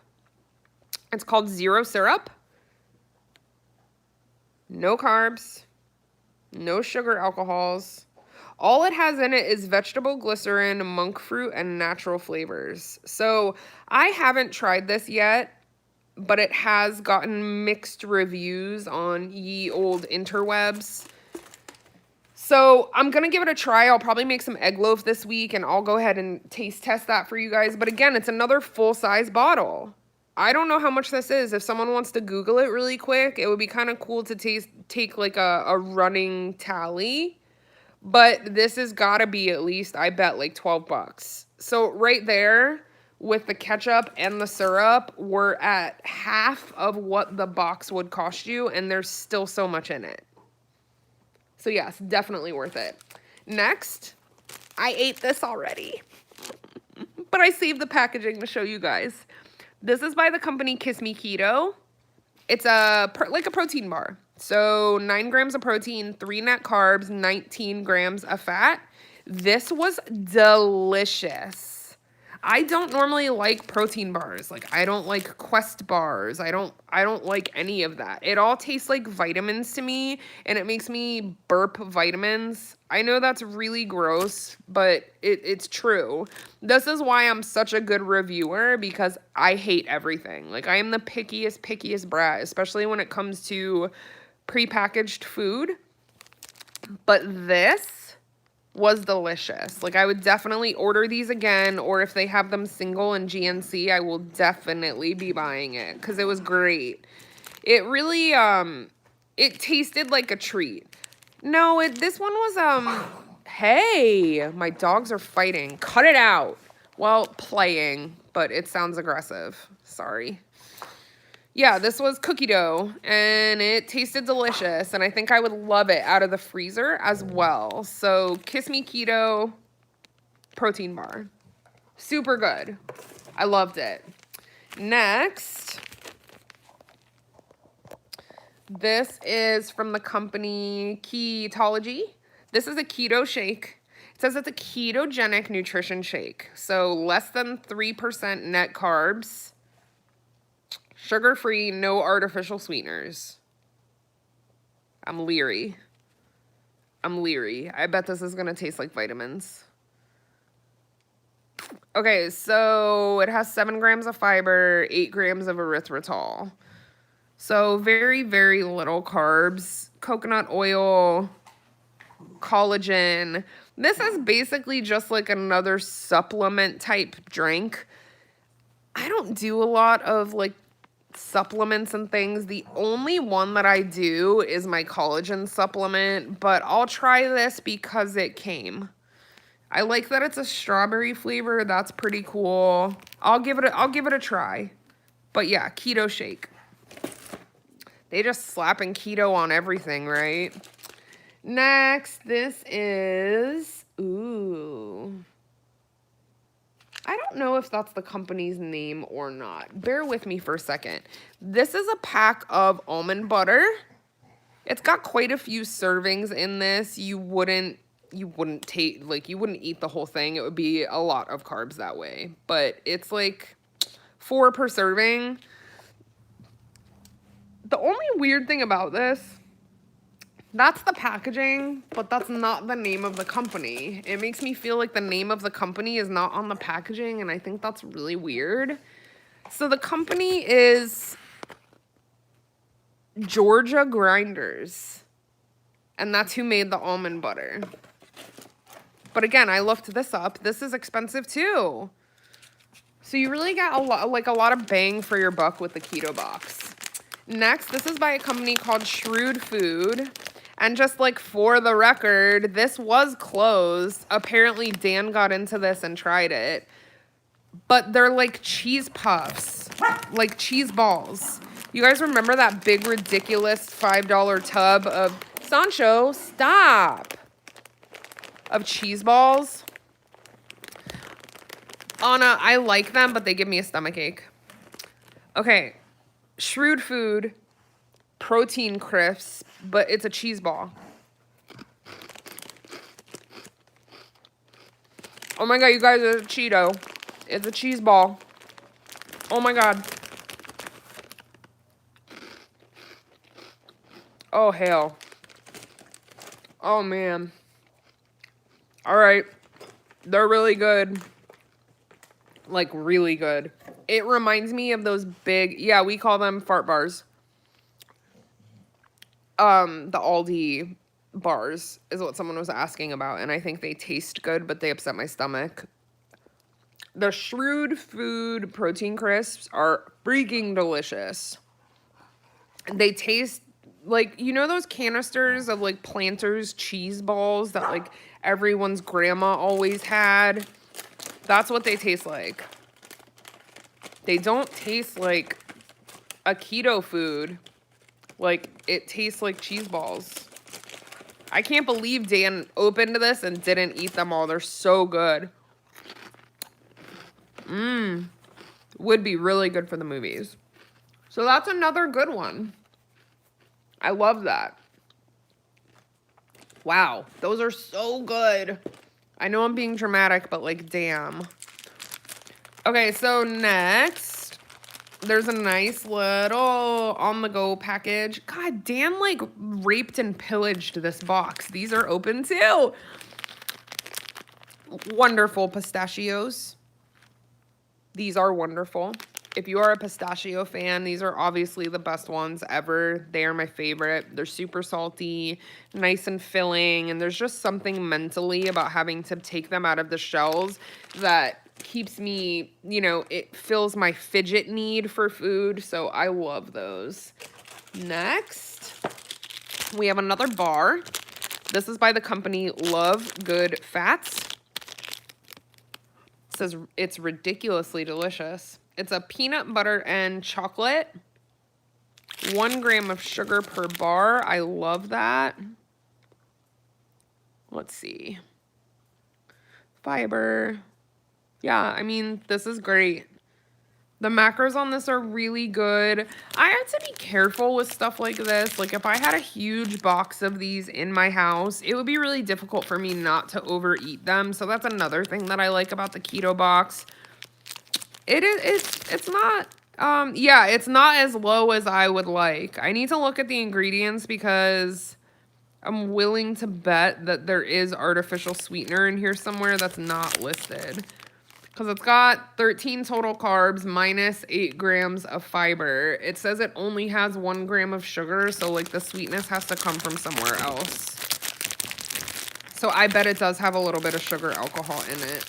It's called Zero Syrup. No carbs, no sugar alcohols. All it has in it is vegetable glycerin, monk fruit, and natural flavors. So I haven't tried this yet, but it has gotten mixed reviews on ye old interwebs. So I'm going to give it a try. I'll probably make some egg loaf this week and I'll go ahead and taste test that for you guys. But again, it's another full-size bottle. I don't know how much this is. If someone wants to Google it really quick, it would be kind of cool to take like a running tally. But this has got to be at least, I bet, like 12 bucks. So right there with the ketchup and the syrup, we're at half of what the box would cost you, and there's still so much in it. So yes, definitely worth it. Next, I ate this already, but I saved the packaging to show you guys. This is by the company Kiss Me Keto. It's like a protein bar. So 9 grams of protein, 3 net carbs, 19 grams of fat. This was delicious. I don't normally like protein bars. Like I don't like Quest bars. I don't like any of that. It all tastes like vitamins to me and it makes me burp vitamins. I know that's really gross, but it's true. This is why I'm such a good reviewer, because I hate everything. Like I am the pickiest brat, especially when it comes to prepackaged food. But this was delicious. Like I would definitely order these again, or if they have them single in GNC, I will definitely be buying it because it was great. It really it tasted like a treat. No, this one was hey, my dogs are fighting. Cut it out. Well, playing, but it sounds aggressive. Sorry. Yeah, this was cookie dough, and it tasted delicious, and I think I would love it out of the freezer as well. So, Kiss Me Keto protein bar. Super good. I loved it. Next, this is from the company Ketology. This is a keto shake. It says it's a ketogenic nutrition shake. So, less than 3% net carbs. Sugar-free, no artificial sweeteners. I'm leery. I bet this is going to taste like vitamins. Okay, so it has 7 grams of fiber, 8 grams of erythritol. So very, very little carbs. Coconut oil, collagen. This is basically just like another supplement type drink. I don't do a lot of like supplements and things. The only one that I do is my collagen supplement, but I'll try this because it came. I like that it's a strawberry flavor. That's pretty cool. I'll give it a try. But yeah, keto shake. They just slapping keto on everything, right? Next, this is I don't know if that's the company's name or not. Bear with me for a second. This is a pack of almond butter. It's got quite a few servings in this. You wouldn't eat the whole thing. It would be a lot of carbs that way. But it's like 4 per serving. The only weird thing about this, that's the packaging, but that's not the name of the company. It makes me feel like the name of the company is not on the packaging, and I think that's really weird. So the company is Georgia Grinders, and that's who made the almond butter. But again, I looked this up. This is expensive too. So you really got a lot of bang for your buck with the keto box. Next, this is by a company called Shrewd Food. And just like for the record, this was closed. Apparently Dan got into this and tried it. But they're like cheese puffs, like cheese balls. You guys remember that big ridiculous $5 tub of Sancho, stop. Of cheese balls? Anna, I like them, but they give me a stomachache. Okay. Shrewd Food protein crisps, but it's a cheese ball. Oh my god, you guys, it's a Cheeto. It's a cheese ball. Oh my god. Oh hell. Oh man. Alright. They're really good. Like really good. It reminds me of those big, yeah, we call them fart bars. The Aldi bars is what someone was asking about, and I think they taste good, but they upset my stomach. The Shrewd Food protein crisps are freaking delicious. They taste like, you know those canisters of like Planters cheese balls that like everyone's grandma always had? That's what they taste like. They don't taste like a keto food. Like, it tastes like cheese balls. I can't believe Dan opened this and didn't eat them all. They're so good. Would be really good for the movies. So that's another good one. I love that. Wow, those are so good. I know I'm being dramatic, but like, damn. Okay, so next, there's a nice little on-the-go package. God, Dan like raped and pillaged this box. These are open too. Wonderful pistachios. These are wonderful. If you are a pistachio fan, these are obviously the best ones ever. They are my favorite. They're super salty, nice and filling, and there's just something mentally about having to take them out of the shells that keeps me, you know, it fills my fidget need for food, so I love those. Next, we have another bar. This is by the company Love Good Fats. It says it's ridiculously delicious. It's a peanut butter and chocolate. 1 gram of sugar per bar. I love that. Let's see. Fiber. Yeah, I mean, this is great. The macros on this are really good. I had to be careful with stuff like this. Like, if I had a huge box of these in my house, it would be really difficult for me not to overeat them. So that's another thing that I like about the keto box. It's not, yeah, it's not as low as I would like. I need to look at the ingredients because I'm willing to bet that there is artificial sweetener in here somewhere that's not listed. Because it's got 13 total carbs minus 8 grams of fiber. It says it only has 1 gram of sugar, so like the sweetness has to come from somewhere else. So I bet it does have a little bit of sugar alcohol in it.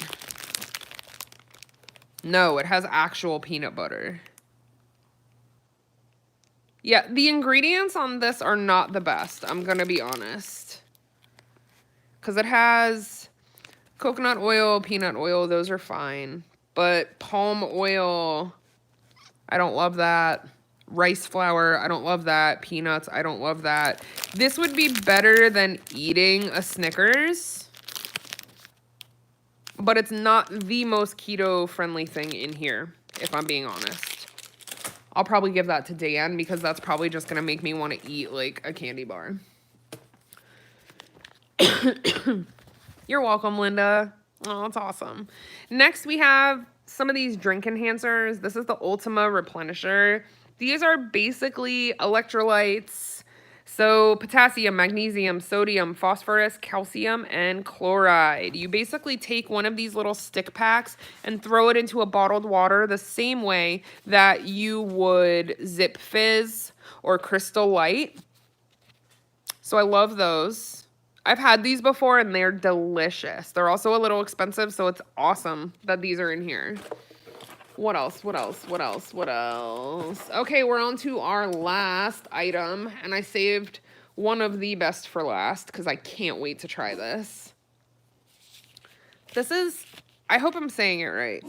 No, it has actual peanut butter. Yeah, the ingredients on this are not the best, I'm gonna be honest. Because it has coconut oil, peanut oil, those are fine. But palm oil, I don't love that. Rice flour, I don't love that. Peanuts, I don't love that. This would be better than eating a Snickers. But it's not the most keto-friendly thing in here, if I'm being honest. I'll probably give that to Dan because that's probably just going to make me want to eat, like, a candy bar. You're welcome, Linda. Oh, that's awesome. Next, we have some of these drink enhancers. This is the Ultima Replenisher. These are basically electrolytes. So potassium, magnesium, sodium, phosphorus, calcium, and chloride. You basically take one of these little stick packs and throw it into a bottled water the same way that you would Zip Fizz or Crystal Light. So I love those. I've had these before and they're delicious. They're also a little expensive, so it's awesome that these are in here. What else? What else? What else? What else? Okay, we're on to our last item, and I saved one of the best for last because I can't wait to try this. This is, I hope I'm saying it right.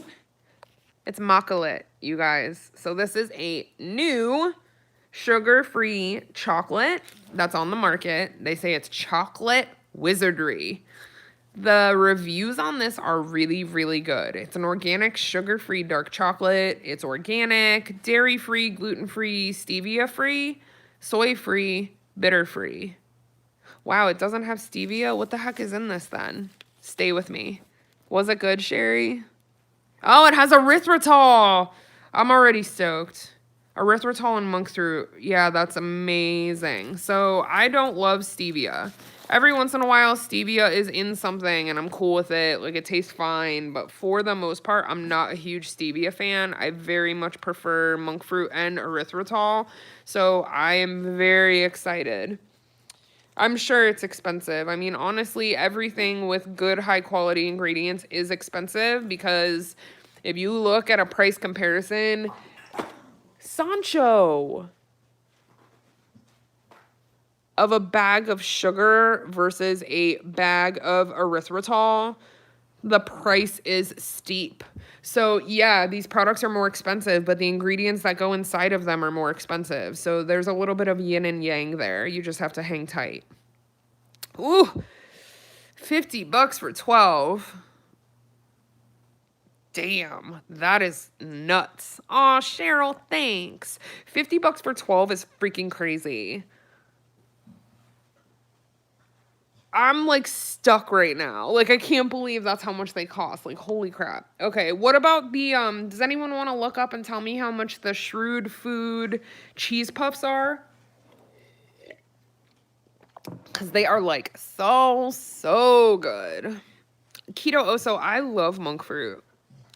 It's Macalit, you guys. So this is a new sugar-free chocolate that's on the market. They say it's chocolate wizardry. The reviews on this are really, really good. It's an organic, sugar-free dark chocolate. It's organic, dairy-free, gluten-free, stevia-free, soy-free, bitter-free. Wow, it doesn't have stevia? What the heck is in this then? Stay with me. Was it good, Sherry? Oh, it has erythritol. I'm already stoked. Erythritol and monk fruit. Yeah, that's amazing. So I don't love stevia. Every once in a while, stevia is in something and I'm cool with it. Like, it tastes fine. But for the most part, I'm not a huge stevia fan. I very much prefer monk fruit and erythritol. So I am very excited. I'm sure it's expensive. I mean, honestly, everything with good high quality ingredients is expensive because if you look at a price comparison, Sancho of a bag of sugar versus a bag of erythritol, the price is steep. So yeah, these products are more expensive, but the ingredients that go inside of them are more expensive. So there's a little bit of yin and yang there. You just have to hang tight. Ooh, $50 for 12. Damn, that is nuts. Aw, Cheryl, thanks. $50 for 12 is freaking crazy. I'm like stuck right now. Like I can't believe that's how much they cost. Like holy crap. Okay, what about the does anyone want to look up and tell me how much the Shrewd Food cheese puffs are? Cuz they are like so good. Keto Oso, I love monk fruit.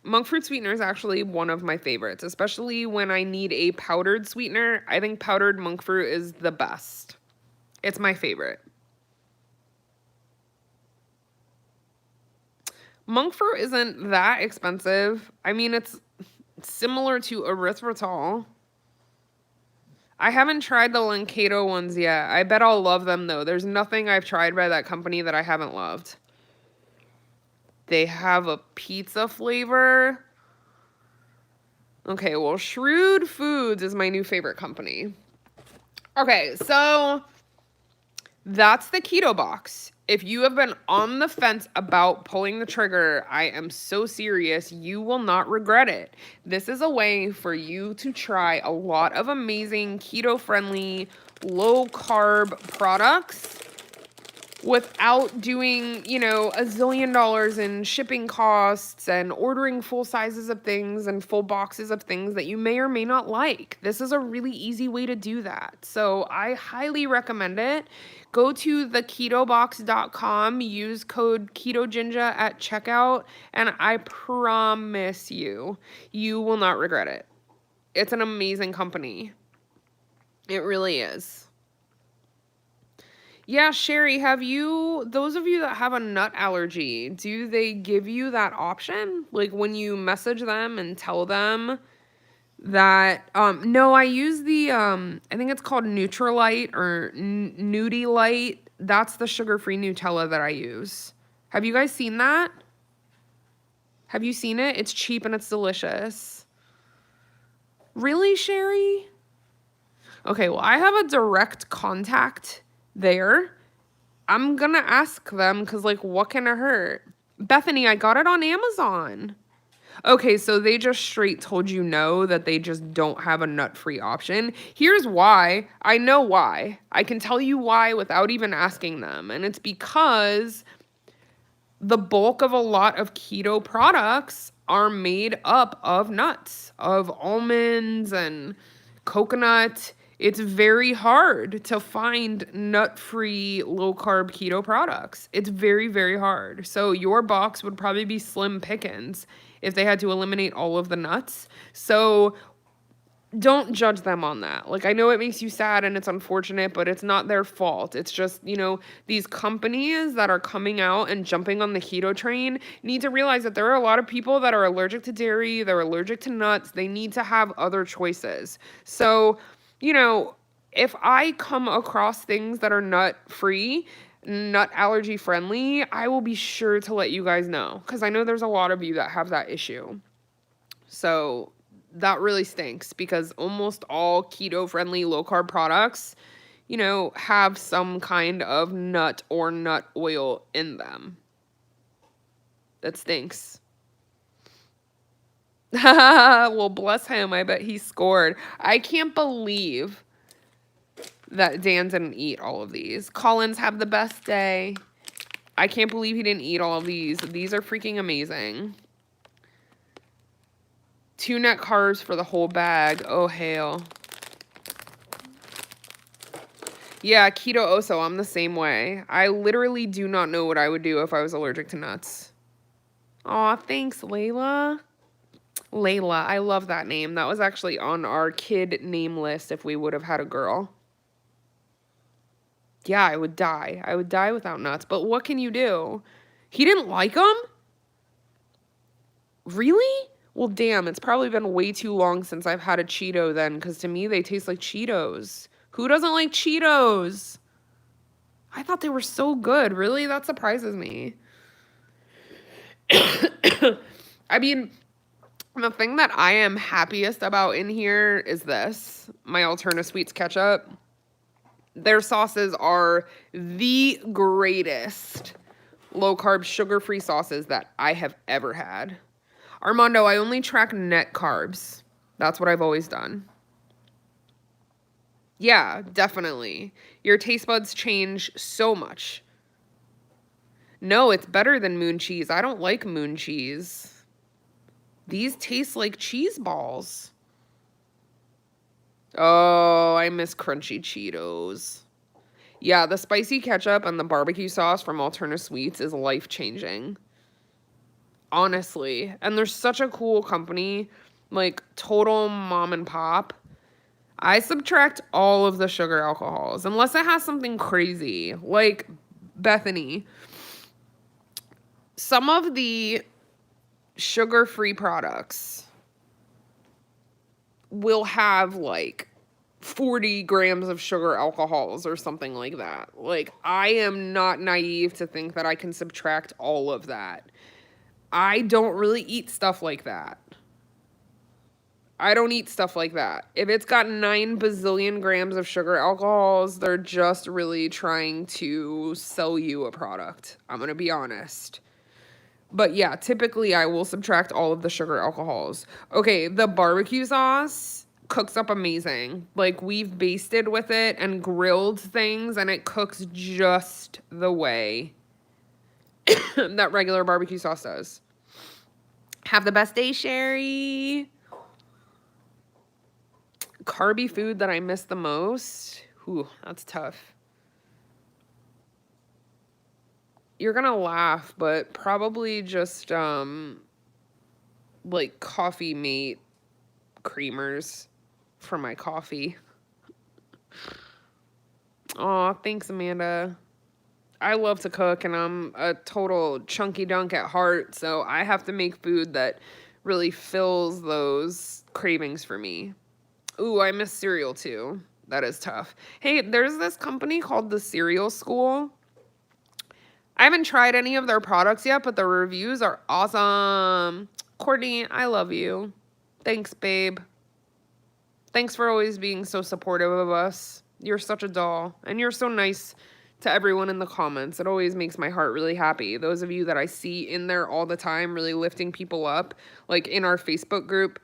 Monk fruit sweetener is actually one of my favorites, especially when I need a powdered sweetener. I think powdered monk fruit is the best. It's my favorite. Monk fruit isn't that expensive. I mean, it's similar to erythritol. I haven't tried the Keto ones yet. I bet I'll love them though. There's nothing I've tried by that company that I haven't loved. They have a pizza flavor. Okay, well, Shrewd Foods is my new favorite company. Okay, so that's the keto box. If you have been on the fence about pulling the trigger, I am so serious. You will not regret it. This is a way for you to try a lot of amazing keto-friendly, low-carb products without doing, you know, a zillion dollars in shipping costs and ordering full sizes of things and full boxes of things that you may or may not like. This is a really easy way to do that. So I highly recommend it. Go to theketobox.com, use code Ketoginja at checkout, and I promise you, you will not regret it. It's an amazing company. It really is. Yeah, Sherry, have you, those of you that have a nut allergy, do they give you that option? Like when you message them and tell them that, no, I use the, I think it's called Nutrilite or Nudilite. That's the sugar-free Nutella that I use. Have you guys seen that? Have you seen it? It's cheap and it's delicious. Really, Sherry? Okay, well, I have a direct contact there. I'm gonna ask them because, like, what can it hurt? Bethany, I got it on Amazon. Okay, so they just straight told you no, that they just don't have a nut-free option. Here's why. I know why. I can tell you why without even asking them. And it's because the bulk of a lot of keto products are made up of nuts, of almonds and coconut. It's very hard to find nut-free, low-carb keto products. It's very, very hard. So your box would probably be slim pickings if they had to eliminate all of the nuts. So don't judge them on that. Like, I know it makes you sad and it's unfortunate, but it's not their fault. It's just, you know, these companies that are coming out and jumping on the keto train need to realize that there are a lot of people that are allergic to dairy, they're allergic to nuts. They need to have other choices. So, you know, if I come across things that are nut-free, nut allergy friendly, I will be sure to let you guys know because I know there's a lot of you that have that issue. So that really stinks because almost all keto friendly low carb products, you know, have some kind of nut or nut oil in them. That stinks. Well, bless him. I bet he scored. I can't believe that Dan didn't eat all of these. Collins, have the best day. I can't believe he didn't eat all of these. These are freaking amazing. 2 net carbs for the whole bag. Oh, hail. Yeah, keto oso. I'm the same way. I literally do not know what I would do if I was allergic to nuts. Aw, thanks, Layla. Layla, I love that name. That was actually on our kid name list if we would have had a girl. Yeah, I would die. I would die without nuts. But what can you do? He didn't like them? Really? Well, damn, it's probably been way too long since I've had a Cheeto then, because to me they taste like Cheetos. Who doesn't like Cheetos? I thought they were so good. Really? That surprises me. I mean, the thing that I am happiest about in here is this, my Alterna Sweets ketchup. Their sauces are the greatest low-carb, sugar-free sauces that I have ever had. Armando, I only track net carbs. That's what I've always done. Yeah, definitely. Your taste buds change so much. No, it's better than moon cheese. I don't like moon cheese. These taste like cheese balls. Oh, I miss crunchy Cheetos. Yeah, the spicy ketchup and the barbecue sauce from Alterna Sweets is life-changing. Honestly. And they're such a cool company. Like, total mom and pop. I subtract all of the sugar alcohols. Unless it has something crazy. Like, Bethany. Some of the sugar-free products will have, like, 40 grams of sugar alcohols or something like that. Like, I am not naive to think that I can subtract all of that. I don't really eat stuff like that. I don't eat stuff like that. If it's got 9 bazillion grams of sugar alcohols, they're just really trying to sell you a product. I'm going to be honest. But yeah, typically I will subtract all of the sugar alcohols. Okay, the barbecue sauce cooks up amazing. Like, we've basted with it and grilled things, and it cooks just the way that regular barbecue sauce does. Have the best day, Sherry. Carby food that I miss the most? Ooh, that's tough. You're gonna laugh, but probably just, like, Coffee Mate creamers for my coffee. Aw, thanks, Amanda. I love to cook, and I'm a total chunky dunk at heart, so I have to make food that really fills those cravings for me. Ooh, I miss cereal too. That is tough. Hey, there's this company called The Cereal School. I haven't tried any of their products yet, but the reviews are awesome. Courtney, I love you. Thanks, babe. Thanks for always being so supportive of us. You're such a doll, and you're so nice to everyone in the comments. It always makes my heart really happy. Those of you that I see in there all the time, really lifting people up, like in our Facebook group.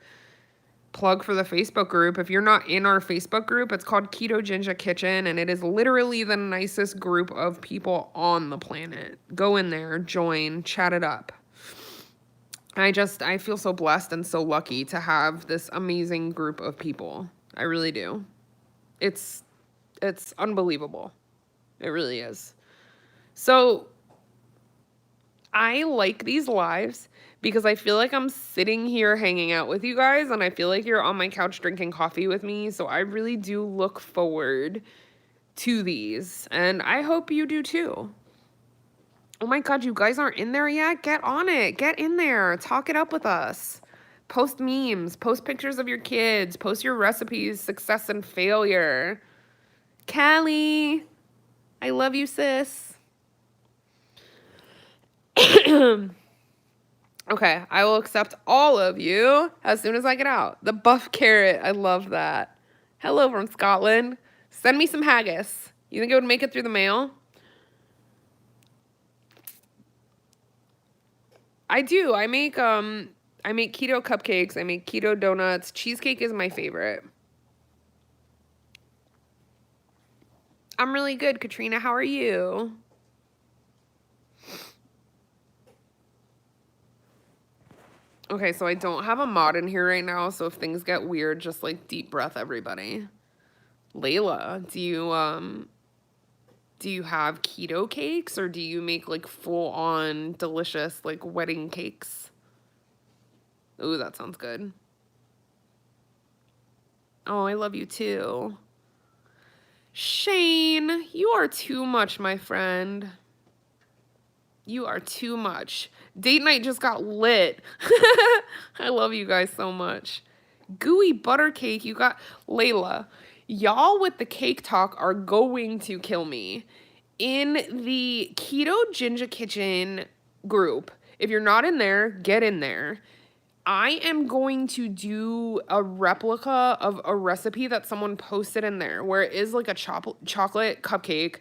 Plug for the Facebook group. If you're not in our Facebook group, it's called Ketoginja Kitchen, and it is literally the nicest group of people on the planet. Go in there, join, chat it up. I feel so blessed and so lucky to have this amazing group of people. I really do. It's unbelievable. It really is. So I like these lives because I feel like I'm sitting here hanging out with you guys, and I feel like you're on my couch drinking coffee with me. So I really do look forward to these, and I hope you do too. Oh my God, you guys aren't in there yet? Get on it. Get in there. Talk it up with us. Post memes. Post pictures of your kids. Post your recipes, success and failure. Callie, I love you, sis. Okay, I will accept all of you as soon as I get out. The buff carrot, I love that. Hello from Scotland. Send me some haggis. You think it would make it through the mail? I do. I make keto cupcakes. I make keto donuts. Cheesecake is my favorite. I'm really good, Katrina. How are you? Okay, so I don't have a mod in here right now, so if things get weird, just like deep breath, everybody. Layla, do you have keto cakes, or do you make like full on delicious like wedding cakes? Ooh, that sounds good. Oh, I love you too. Shane, you are too much, my friend. You are too much. Date night just got lit. I love you guys so much. Gooey butter cake, you got Layla. Y'all with the cake talk are going to kill me. In the Ketoginja Kitchen group, if you're not in there, get in there. I am going to do a replica of a recipe that someone posted in there where it is like a chocolate cupcake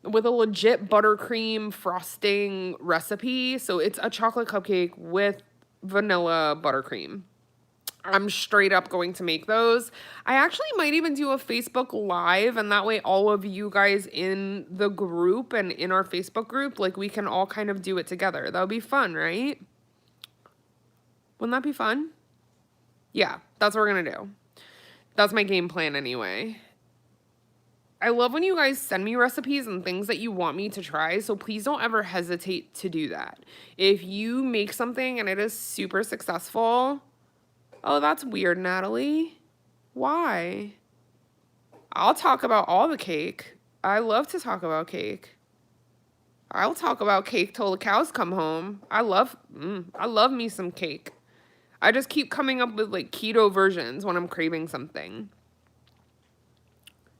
with a legit buttercream frosting recipe. So it's a chocolate cupcake with vanilla buttercream. I'm straight up going to make those. I actually might even do a Facebook Live, and that way all of you guys in the group and in our Facebook group, like, we can all kind of do it together. That would be fun, right? Wouldn't that be fun? Yeah, that's what we're gonna do. That's my game plan anyway. I love when you guys send me recipes and things that you want me to try, so please don't ever hesitate to do that. If you make something and it is super successful... Oh, that's weird, Natalie. Why? I'll talk about all the cake. I love to talk about cake. I'll talk about cake till the cows come home. I love me some cake. I just keep coming up with like keto versions when I'm craving something.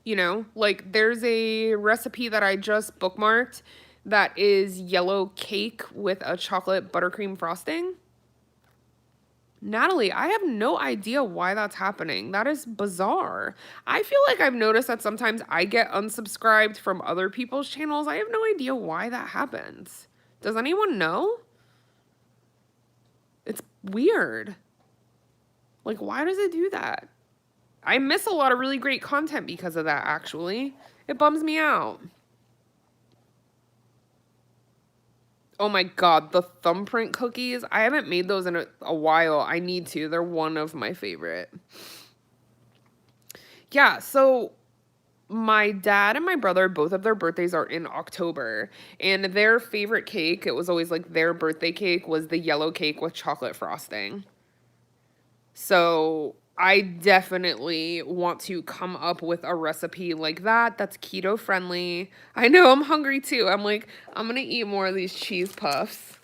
You know, like there's a recipe that I just bookmarked that is yellow cake with a chocolate buttercream frosting. Natalie, I have no idea why that's happening. That is bizarre. I feel like I've noticed that sometimes I get unsubscribed from other people's channels. I have no idea why that happens. Does anyone know? It's weird. Like, why does it do that? I miss a lot of really great content because of that, actually. It bums me out. Oh my god, the thumbprint cookies. I haven't made those in a while. I need to. They're one of my favorite. Yeah, so my dad and my brother, both of their birthdays are in October. And their favorite cake, it was always like their birthday cake, was the yellow cake with chocolate frosting. So I definitely want to come up with a recipe like that that's keto friendly. I know I'm hungry too. I'm like, I'm gonna eat more of these cheese puffs.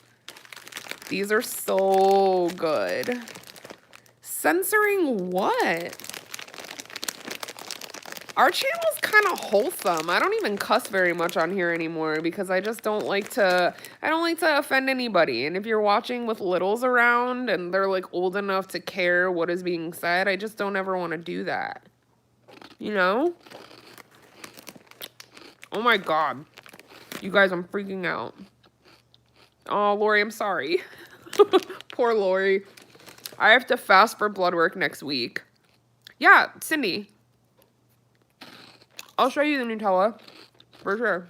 These are so good. Censoring what? Our channel's kind of wholesome. I don't even cuss very much on here anymore because I just don't like to, offend anybody. And if you're watching with littles around and they're like old enough to care what is being said, I just don't ever want to do that. You know? Oh my god. You guys, I'm freaking out. Oh, Lori, I'm sorry. Poor Lori. I have to fast for blood work next week. Yeah, Cindy. I'll show you the Nutella, for sure.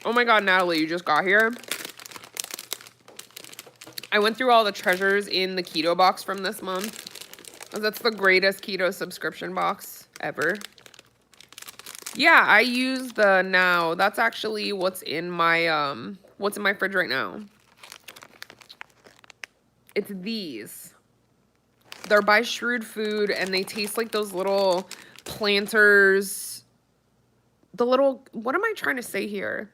Oh my god, Natalie, you just got here. I went through all the treasures in the keto box from this month. That's the greatest keto subscription box ever. Yeah, I use the Now. That's actually what's in my fridge right now. It's these. They're by Shrewd Food, and they taste like those little Planters, what am I trying to say here?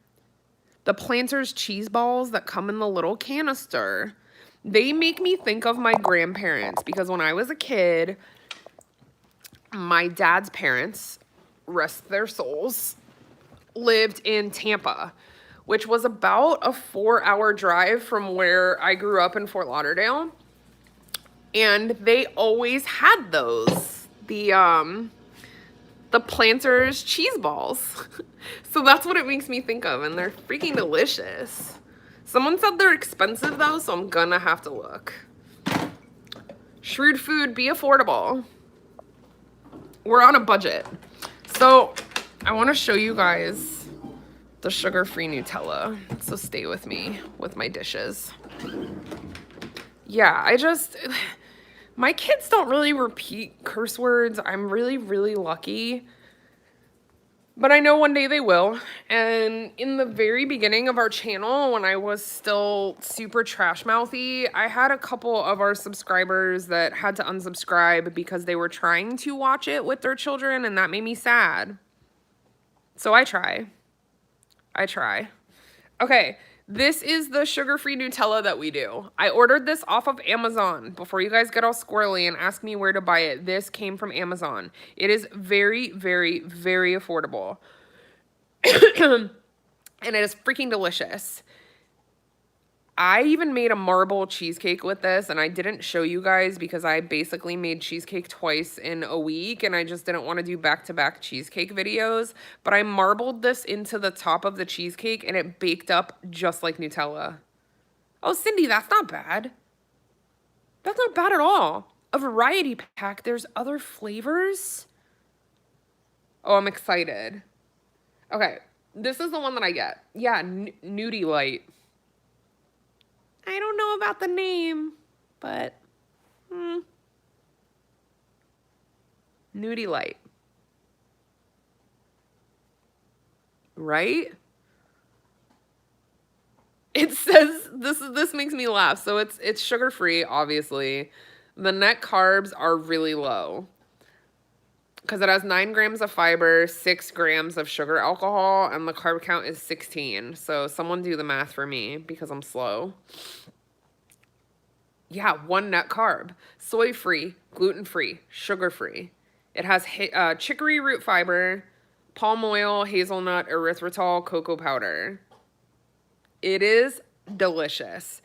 The Planters cheese balls that come in the little canister. They make me think of my grandparents because when I was a kid, my dad's parents, rest their souls, lived in Tampa, which was about a 4-hour drive from where I grew up in Fort Lauderdale. And they always had those. The Planters cheese balls. So that's what it makes me think of, and they're freaking delicious. Someone said they're expensive though, so I'm gonna have to look. Shrewd Food, be affordable. We're on a budget. So I want to show you guys the sugar-free Nutella. So stay with me with my dishes. Yeah, my kids don't really repeat curse words. I'm really, really lucky. But I know one day they will. And in the very beginning of our channel, when I was still super trash mouthy, I had a couple of our subscribers that had to unsubscribe because they were trying to watch it with their children, and that made me sad. So I try. Okay, this is the sugar-free Nutella that we do. I ordered this off of Amazon. Before you guys get all squirrely and ask me where to buy it, this came from Amazon. It is very, very, very affordable. And it is freaking delicious. I even made a marble cheesecake with this, and I didn't show you guys because I basically made cheesecake twice in a week, and I just didn't want to do back-to-back cheesecake videos. But I marbled this into the top of the cheesecake, and it baked up just like Nutella. Oh, Cindy, that's not bad. That's not bad at all. A variety pack. There's other flavors. Oh, I'm excited. Okay, this is the one that I get. Yeah, Nudie Light. I don't know about the name, but Nudie Light. Right? It says this makes me laugh. So it's sugar-free, obviously. The net carbs are really low because it has 9 grams of fiber, 6 grams of sugar alcohol, and the carb count is 16. So someone do the math for me because I'm slow. Yeah, 1 net carb, soy-free, gluten-free, sugar-free. It has chicory root fiber, palm oil, hazelnut, erythritol, cocoa powder. It is delicious.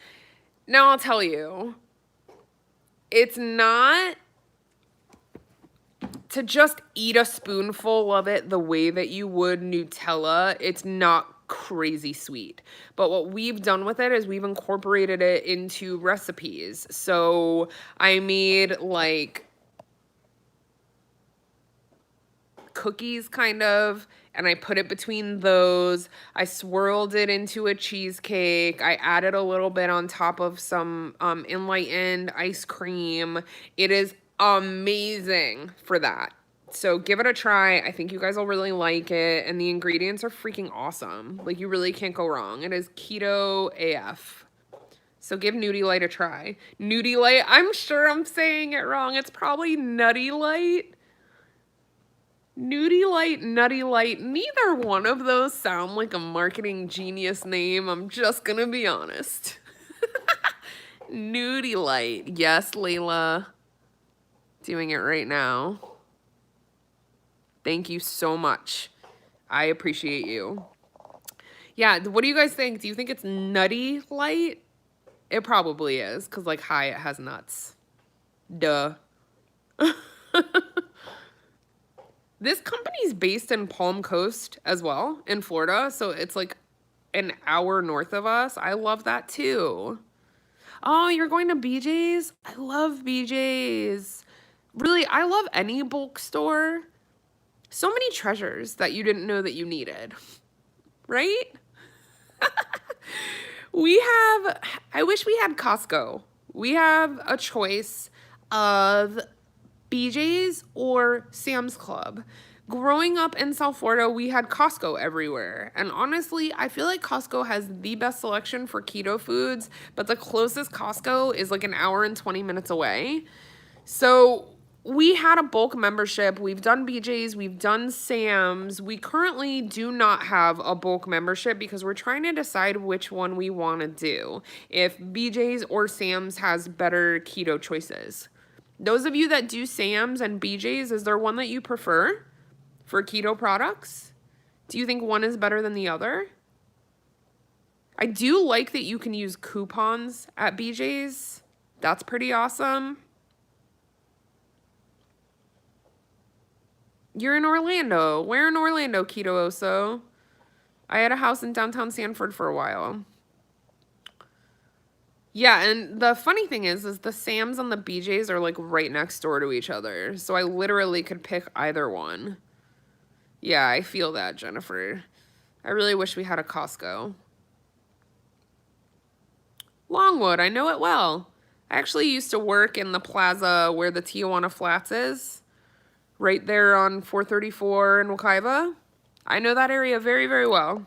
Now I'll tell you, it's not to just eat a spoonful of it the way that you would Nutella. It's not crazy sweet. But what we've done with it is we've incorporated it into recipes. So I made like cookies kind of, and I put it between those. I swirled it into a cheesecake. I added a little bit on top of some enlightened ice cream. It is amazing for that. So give it a try. I think you guys will really like it. And the ingredients are freaking awesome. Like, you really can't go wrong. It is keto AF. So give Nudie Light a try. Nudie Light, I'm sure I'm saying it wrong. It's probably Nutty Light. Nudie Light, Nutty Light. Neither one of those sound like a marketing genius name. I'm just gonna be honest. Nudie Light. Yes, Layla. Doing it right now. Thank you so much. I appreciate you. Yeah, what do you guys think? Do you think it's Nutty Light? It probably is, because like hi, it has nuts. Duh. This company's based in Palm Coast as well, in Florida, so it's like an hour north of us. I love that too. Oh, you're going to BJ's? I love BJ's. Really, I love any bulk store. So many treasures that you didn't know that you needed, right? I wish we had Costco. We have a choice of BJ's or Sam's Club. Growing up in South Florida, we had Costco everywhere. And honestly, I feel like Costco has the best selection for keto foods, but the closest Costco is like an hour and 20 minutes away. So we had a bulk membership. We've done BJ's, we've done Sam's. We currently do not have a bulk membership because we're trying to decide which one we want to do. If BJ's or Sam's has better keto choices. Those of you that do Sam's and BJ's, is there one that you prefer for keto products? Do you think one is better than the other? I do like that you can use coupons at BJ's. That's pretty awesome. You're in Orlando. Where in Orlando, Keto Oso? I had a house in downtown Sanford for a while. Yeah, and the funny thing is the Sam's and the BJ's are like right next door to each other. So I literally could pick either one. Yeah, I feel that, Jennifer. I really wish we had a Costco. Longwood, I know it well. I actually used to work in the plaza where the Tijuana Flats is. Right there on 434 in Wekiva. I know that area very, very well.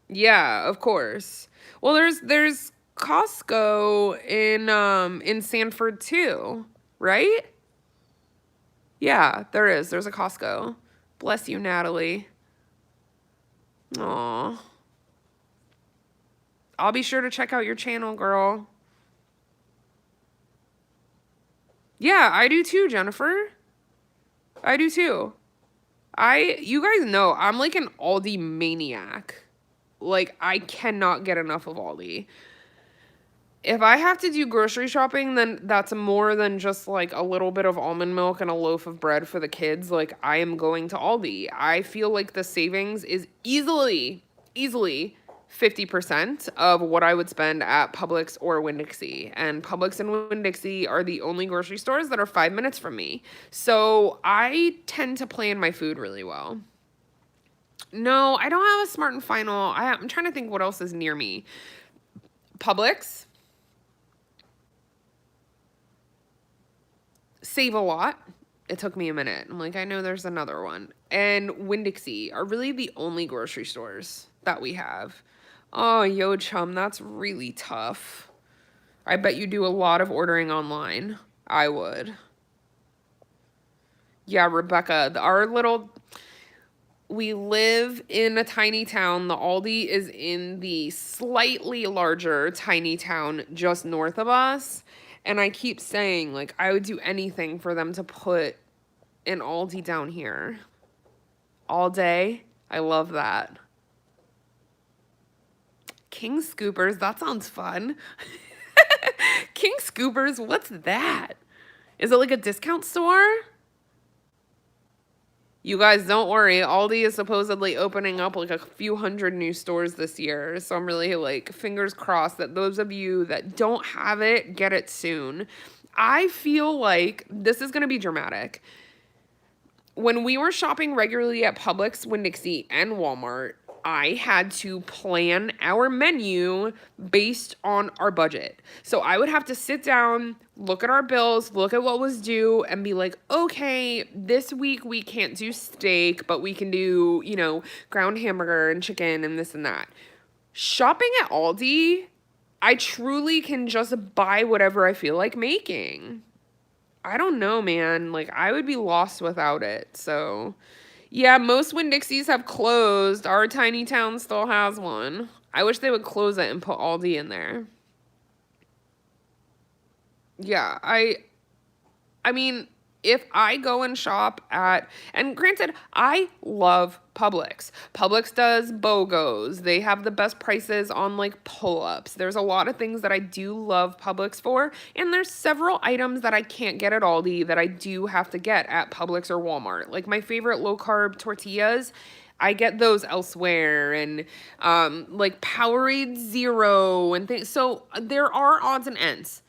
Yeah, of course. Well, there's Costco in Sanford too, right? Yeah, there is. There's a Costco. Bless you, Natalie. Aw. I'll be sure to check out your channel, girl. Yeah, I do too, Jennifer. I do too. You guys know, I'm like an Aldi maniac. Like, I cannot get enough of Aldi. If I have to do grocery shopping, then that's more than just like a little bit of almond milk and a loaf of bread for the kids. Like, I am going to Aldi. I feel like the savings is easily 50% of what I would spend at Publix or Winn-Dixie. And Publix and Winn-Dixie are the only grocery stores that are 5 minutes from me. So I tend to plan my food really well. No, I don't have a Smart and Final. I'm trying to think what else is near me. Publix. Save a Lot. It took me a minute. I'm like, I know there's another one. And Winn-Dixie are really the only grocery stores that we have. Oh, yo, chum, that's really tough. I bet you do a lot of ordering online. I would. Yeah, Rebecca, we live in a tiny town. The Aldi is in the slightly larger tiny town just north of us. And I keep saying, like, I would do anything for them to put an Aldi down here. All day. I love that. King Scoopers, that sounds fun. King Scoopers, what's that? Is it like a discount store? You guys, don't worry. Aldi is supposedly opening up like a few hundred new stores this year. So I'm really like fingers crossed that those of you that don't have it, get it soon. I feel like this is going to be dramatic. When we were shopping regularly at Publix, Winn-Dixie, and Walmart, I had to plan our menu based on our budget. So I would have to sit down, look at our bills, look at what was due, and be like, okay, this week we can't do steak, but we can do, ground hamburger and chicken and this and that. Shopping at Aldi, I truly can just buy whatever I feel like making. I don't know, man. Like, I would be lost without it. So, yeah, most Winn-Dixies have closed. Our tiny town still has one. I wish they would close it and put Aldi in there. Yeah, I mean, if I go and shop and granted, I love Publix. Publix does BOGOs. They have the best prices on like pull-ups. There's a lot of things that I do love Publix for, and there's several items that I can't get at Aldi that I do have to get at Publix or Walmart. Like my favorite low-carb tortillas, I get those elsewhere, and like Powerade Zero and things. So there are odds and ends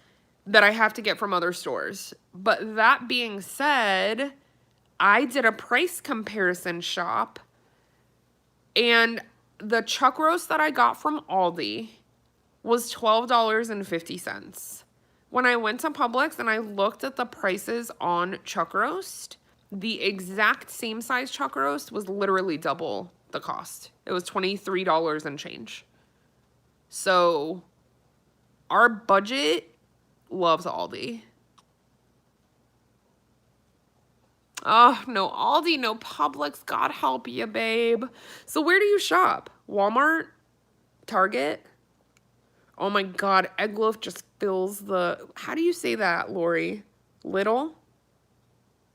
that I have to get from other stores. But that being said, I did a price comparison shop, and the chuck roast that I got from Aldi was $12.50. When I went to Publix and I looked at the prices on chuck roast, the exact same size chuck roast was literally double the cost. It was $23 and change. So our budget loves Aldi. Oh, no Aldi, no Publix. God help you, babe. So where do you shop? Walmart? Target? Oh my God, egg loaf just fills the... How do you say that, Lori? Little?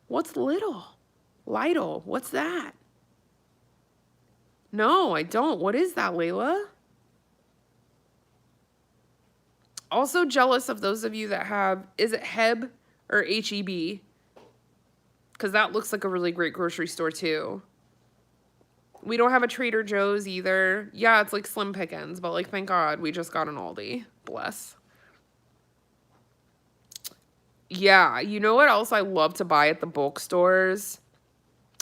What's little? Lidl. What's that? No, I don't. What is that, Layla? Also jealous of those of you that have, is it Heb or HEB? Because that looks like a really great grocery store too. We don't have a Trader Joe's either. Yeah, it's like slim pickings, but like thank God we just got an Aldi. Bless. Yeah, you know what else I love to buy at the bulk stores?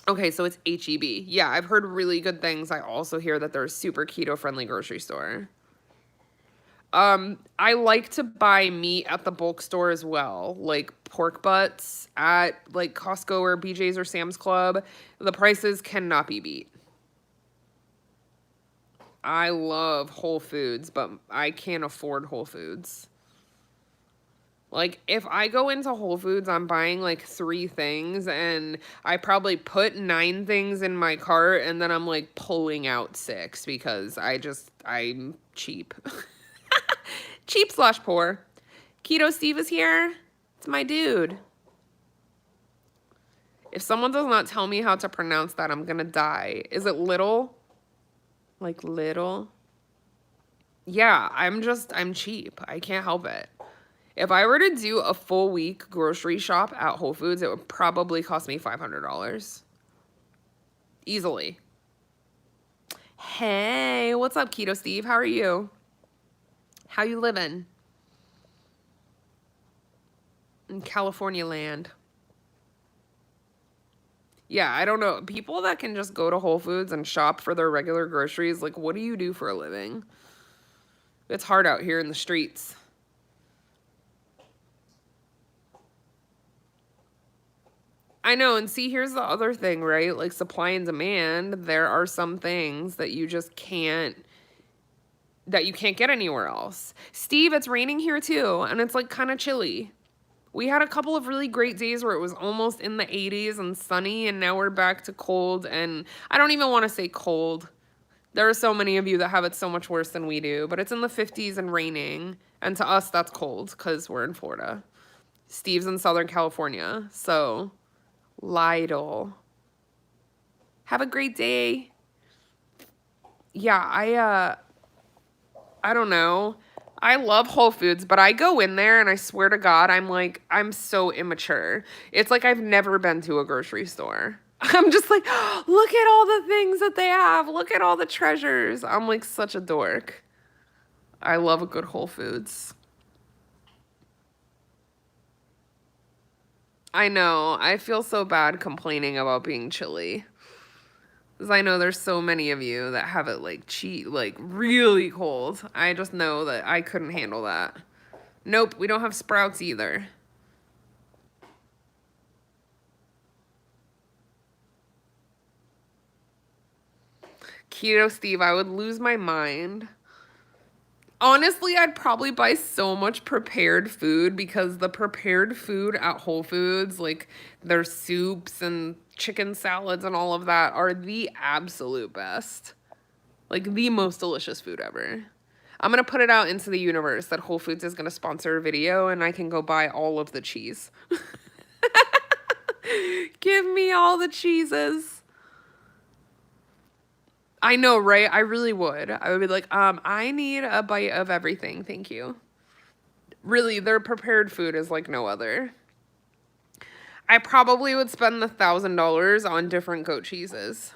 Okay, so it's HEB. Yeah, I've heard really good things. I also hear that they're a super keto-friendly grocery store. I like to buy meat at the bulk store as well, like pork butts at like Costco or BJ's or Sam's Club. The prices cannot be beat. I love Whole Foods, but I can't afford Whole Foods. Like, if I go into Whole Foods, I'm buying like 3 things, and I probably put 9 things in my cart, and then I'm like pulling out 6 because I'm cheap. Cheap / poor. Keto Steve is here. It's my dude. If someone does not tell me how to pronounce that, I'm gonna die. Is it little? Like little? Yeah, I'm cheap. I can't help it. If I were to do a full week grocery shop at Whole Foods, it would probably cost me $500. Easily. Hey, what's up, Keto Steve? How are you? How you living? In California land. Yeah, I don't know. People that can just go to Whole Foods and shop for their regular groceries, like, what do you do for a living? It's hard out here in the streets. I know, and see, here's the other thing, right? Like, supply and demand, there are some things that you just can't, that you can't get anywhere else. Steve, it's raining here too, and it's like kind of chilly. We had a couple of really great days where it was almost in the 80s and sunny, and now we're back to cold, and I don't even want to say cold. There are so many of you that have it so much worse than we do, but it's in the 50s and raining, and to us that's cold because we're in Florida. Steve's in Southern California, so Lidl. Have a great day. Yeah, I don't know. I love Whole Foods, but I go in there and I swear to God, I'm so immature. It's like I've never been to a grocery store. I'm just like, oh, look at all the things that they have. Look at all the treasures. I'm like such a dork. I love a good Whole Foods. I know. I feel so bad complaining about being chilly. Because I know there's so many of you that have it like really cold. I just know that I couldn't handle that. Nope, we don't have Sprouts either. Keto Steve, I would lose my mind. Honestly, I'd probably buy so much prepared food because the prepared food at Whole Foods, like their soups and chicken salads and all of that, are the absolute best. Like the most delicious food ever. I'm going to put it out into the universe that Whole Foods is going to sponsor a video and I can go buy all of the cheese. Give me all the cheeses. I know, right? I really would. I would be like, I need a bite of everything. Thank you. Really, their prepared food is like no other. I probably would spend $1,000 on different goat cheeses.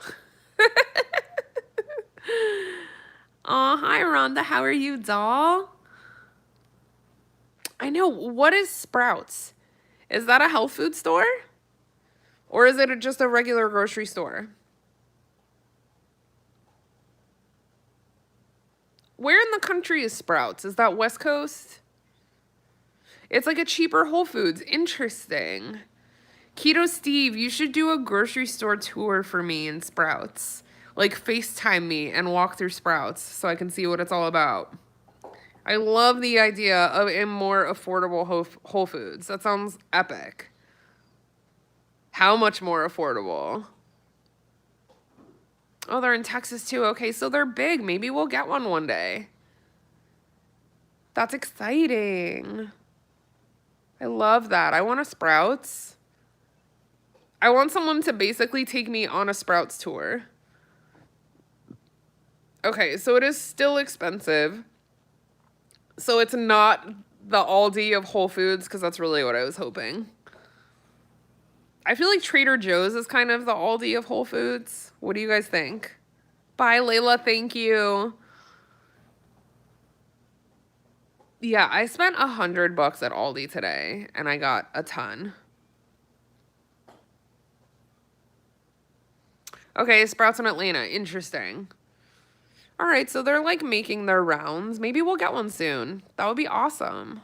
Aw, hi, Rhonda. How are you, doll? I know. What is Sprouts? Is that a health food store? Or is it just a regular grocery store? Where in the country is Sprouts? Is that West Coast? It's like a cheaper Whole Foods. Interesting. Keto Steve, you should do a grocery store tour for me in Sprouts. Like FaceTime me and walk through Sprouts so I can see what it's all about. I love the idea of a more affordable Whole Foods. That sounds epic. How much more affordable? Oh, they're in Texas too. Okay, so they're big. Maybe we'll get one day. That's exciting. I love that. I want a Sprouts. I want someone to basically take me on a Sprouts tour. Okay, so it is still expensive. So it's not the Aldi of Whole Foods, because that's really what I was hoping. I feel like Trader Joe's is kind of the Aldi of Whole Foods. What do you guys think? Bye, Layla. Thank you. Yeah, I spent $100 at Aldi today, and I got a ton. Okay, Sprouts in Atlanta. Interesting. All right, so they're like making their rounds. Maybe we'll get one soon. That would be awesome.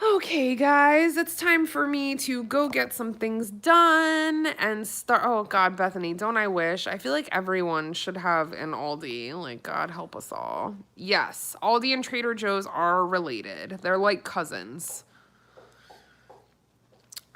Okay, guys, it's time for me to go get some things done and start. Oh, God, Bethany, don't I wish? I feel like everyone should have an Aldi. Like, God help us all. Yes, Aldi and Trader Joe's are related. They're like cousins.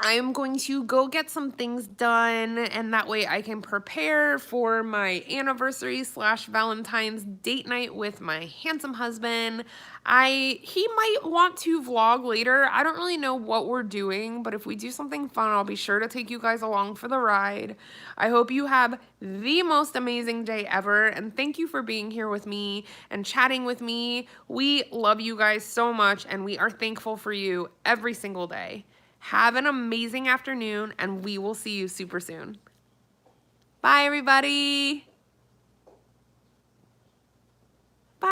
I am going to go get some things done, and that way I can prepare for my anniversary / Valentine's date night with my handsome husband. He might want to vlog later. I don't really know what we're doing, but if we do something fun, I'll be sure to take you guys along for the ride. I hope you have the most amazing day ever, and thank you for being here with me and chatting with me. We love you guys so much, and we are thankful for you every single day. Have an amazing afternoon, and we will see you super soon. Bye, everybody.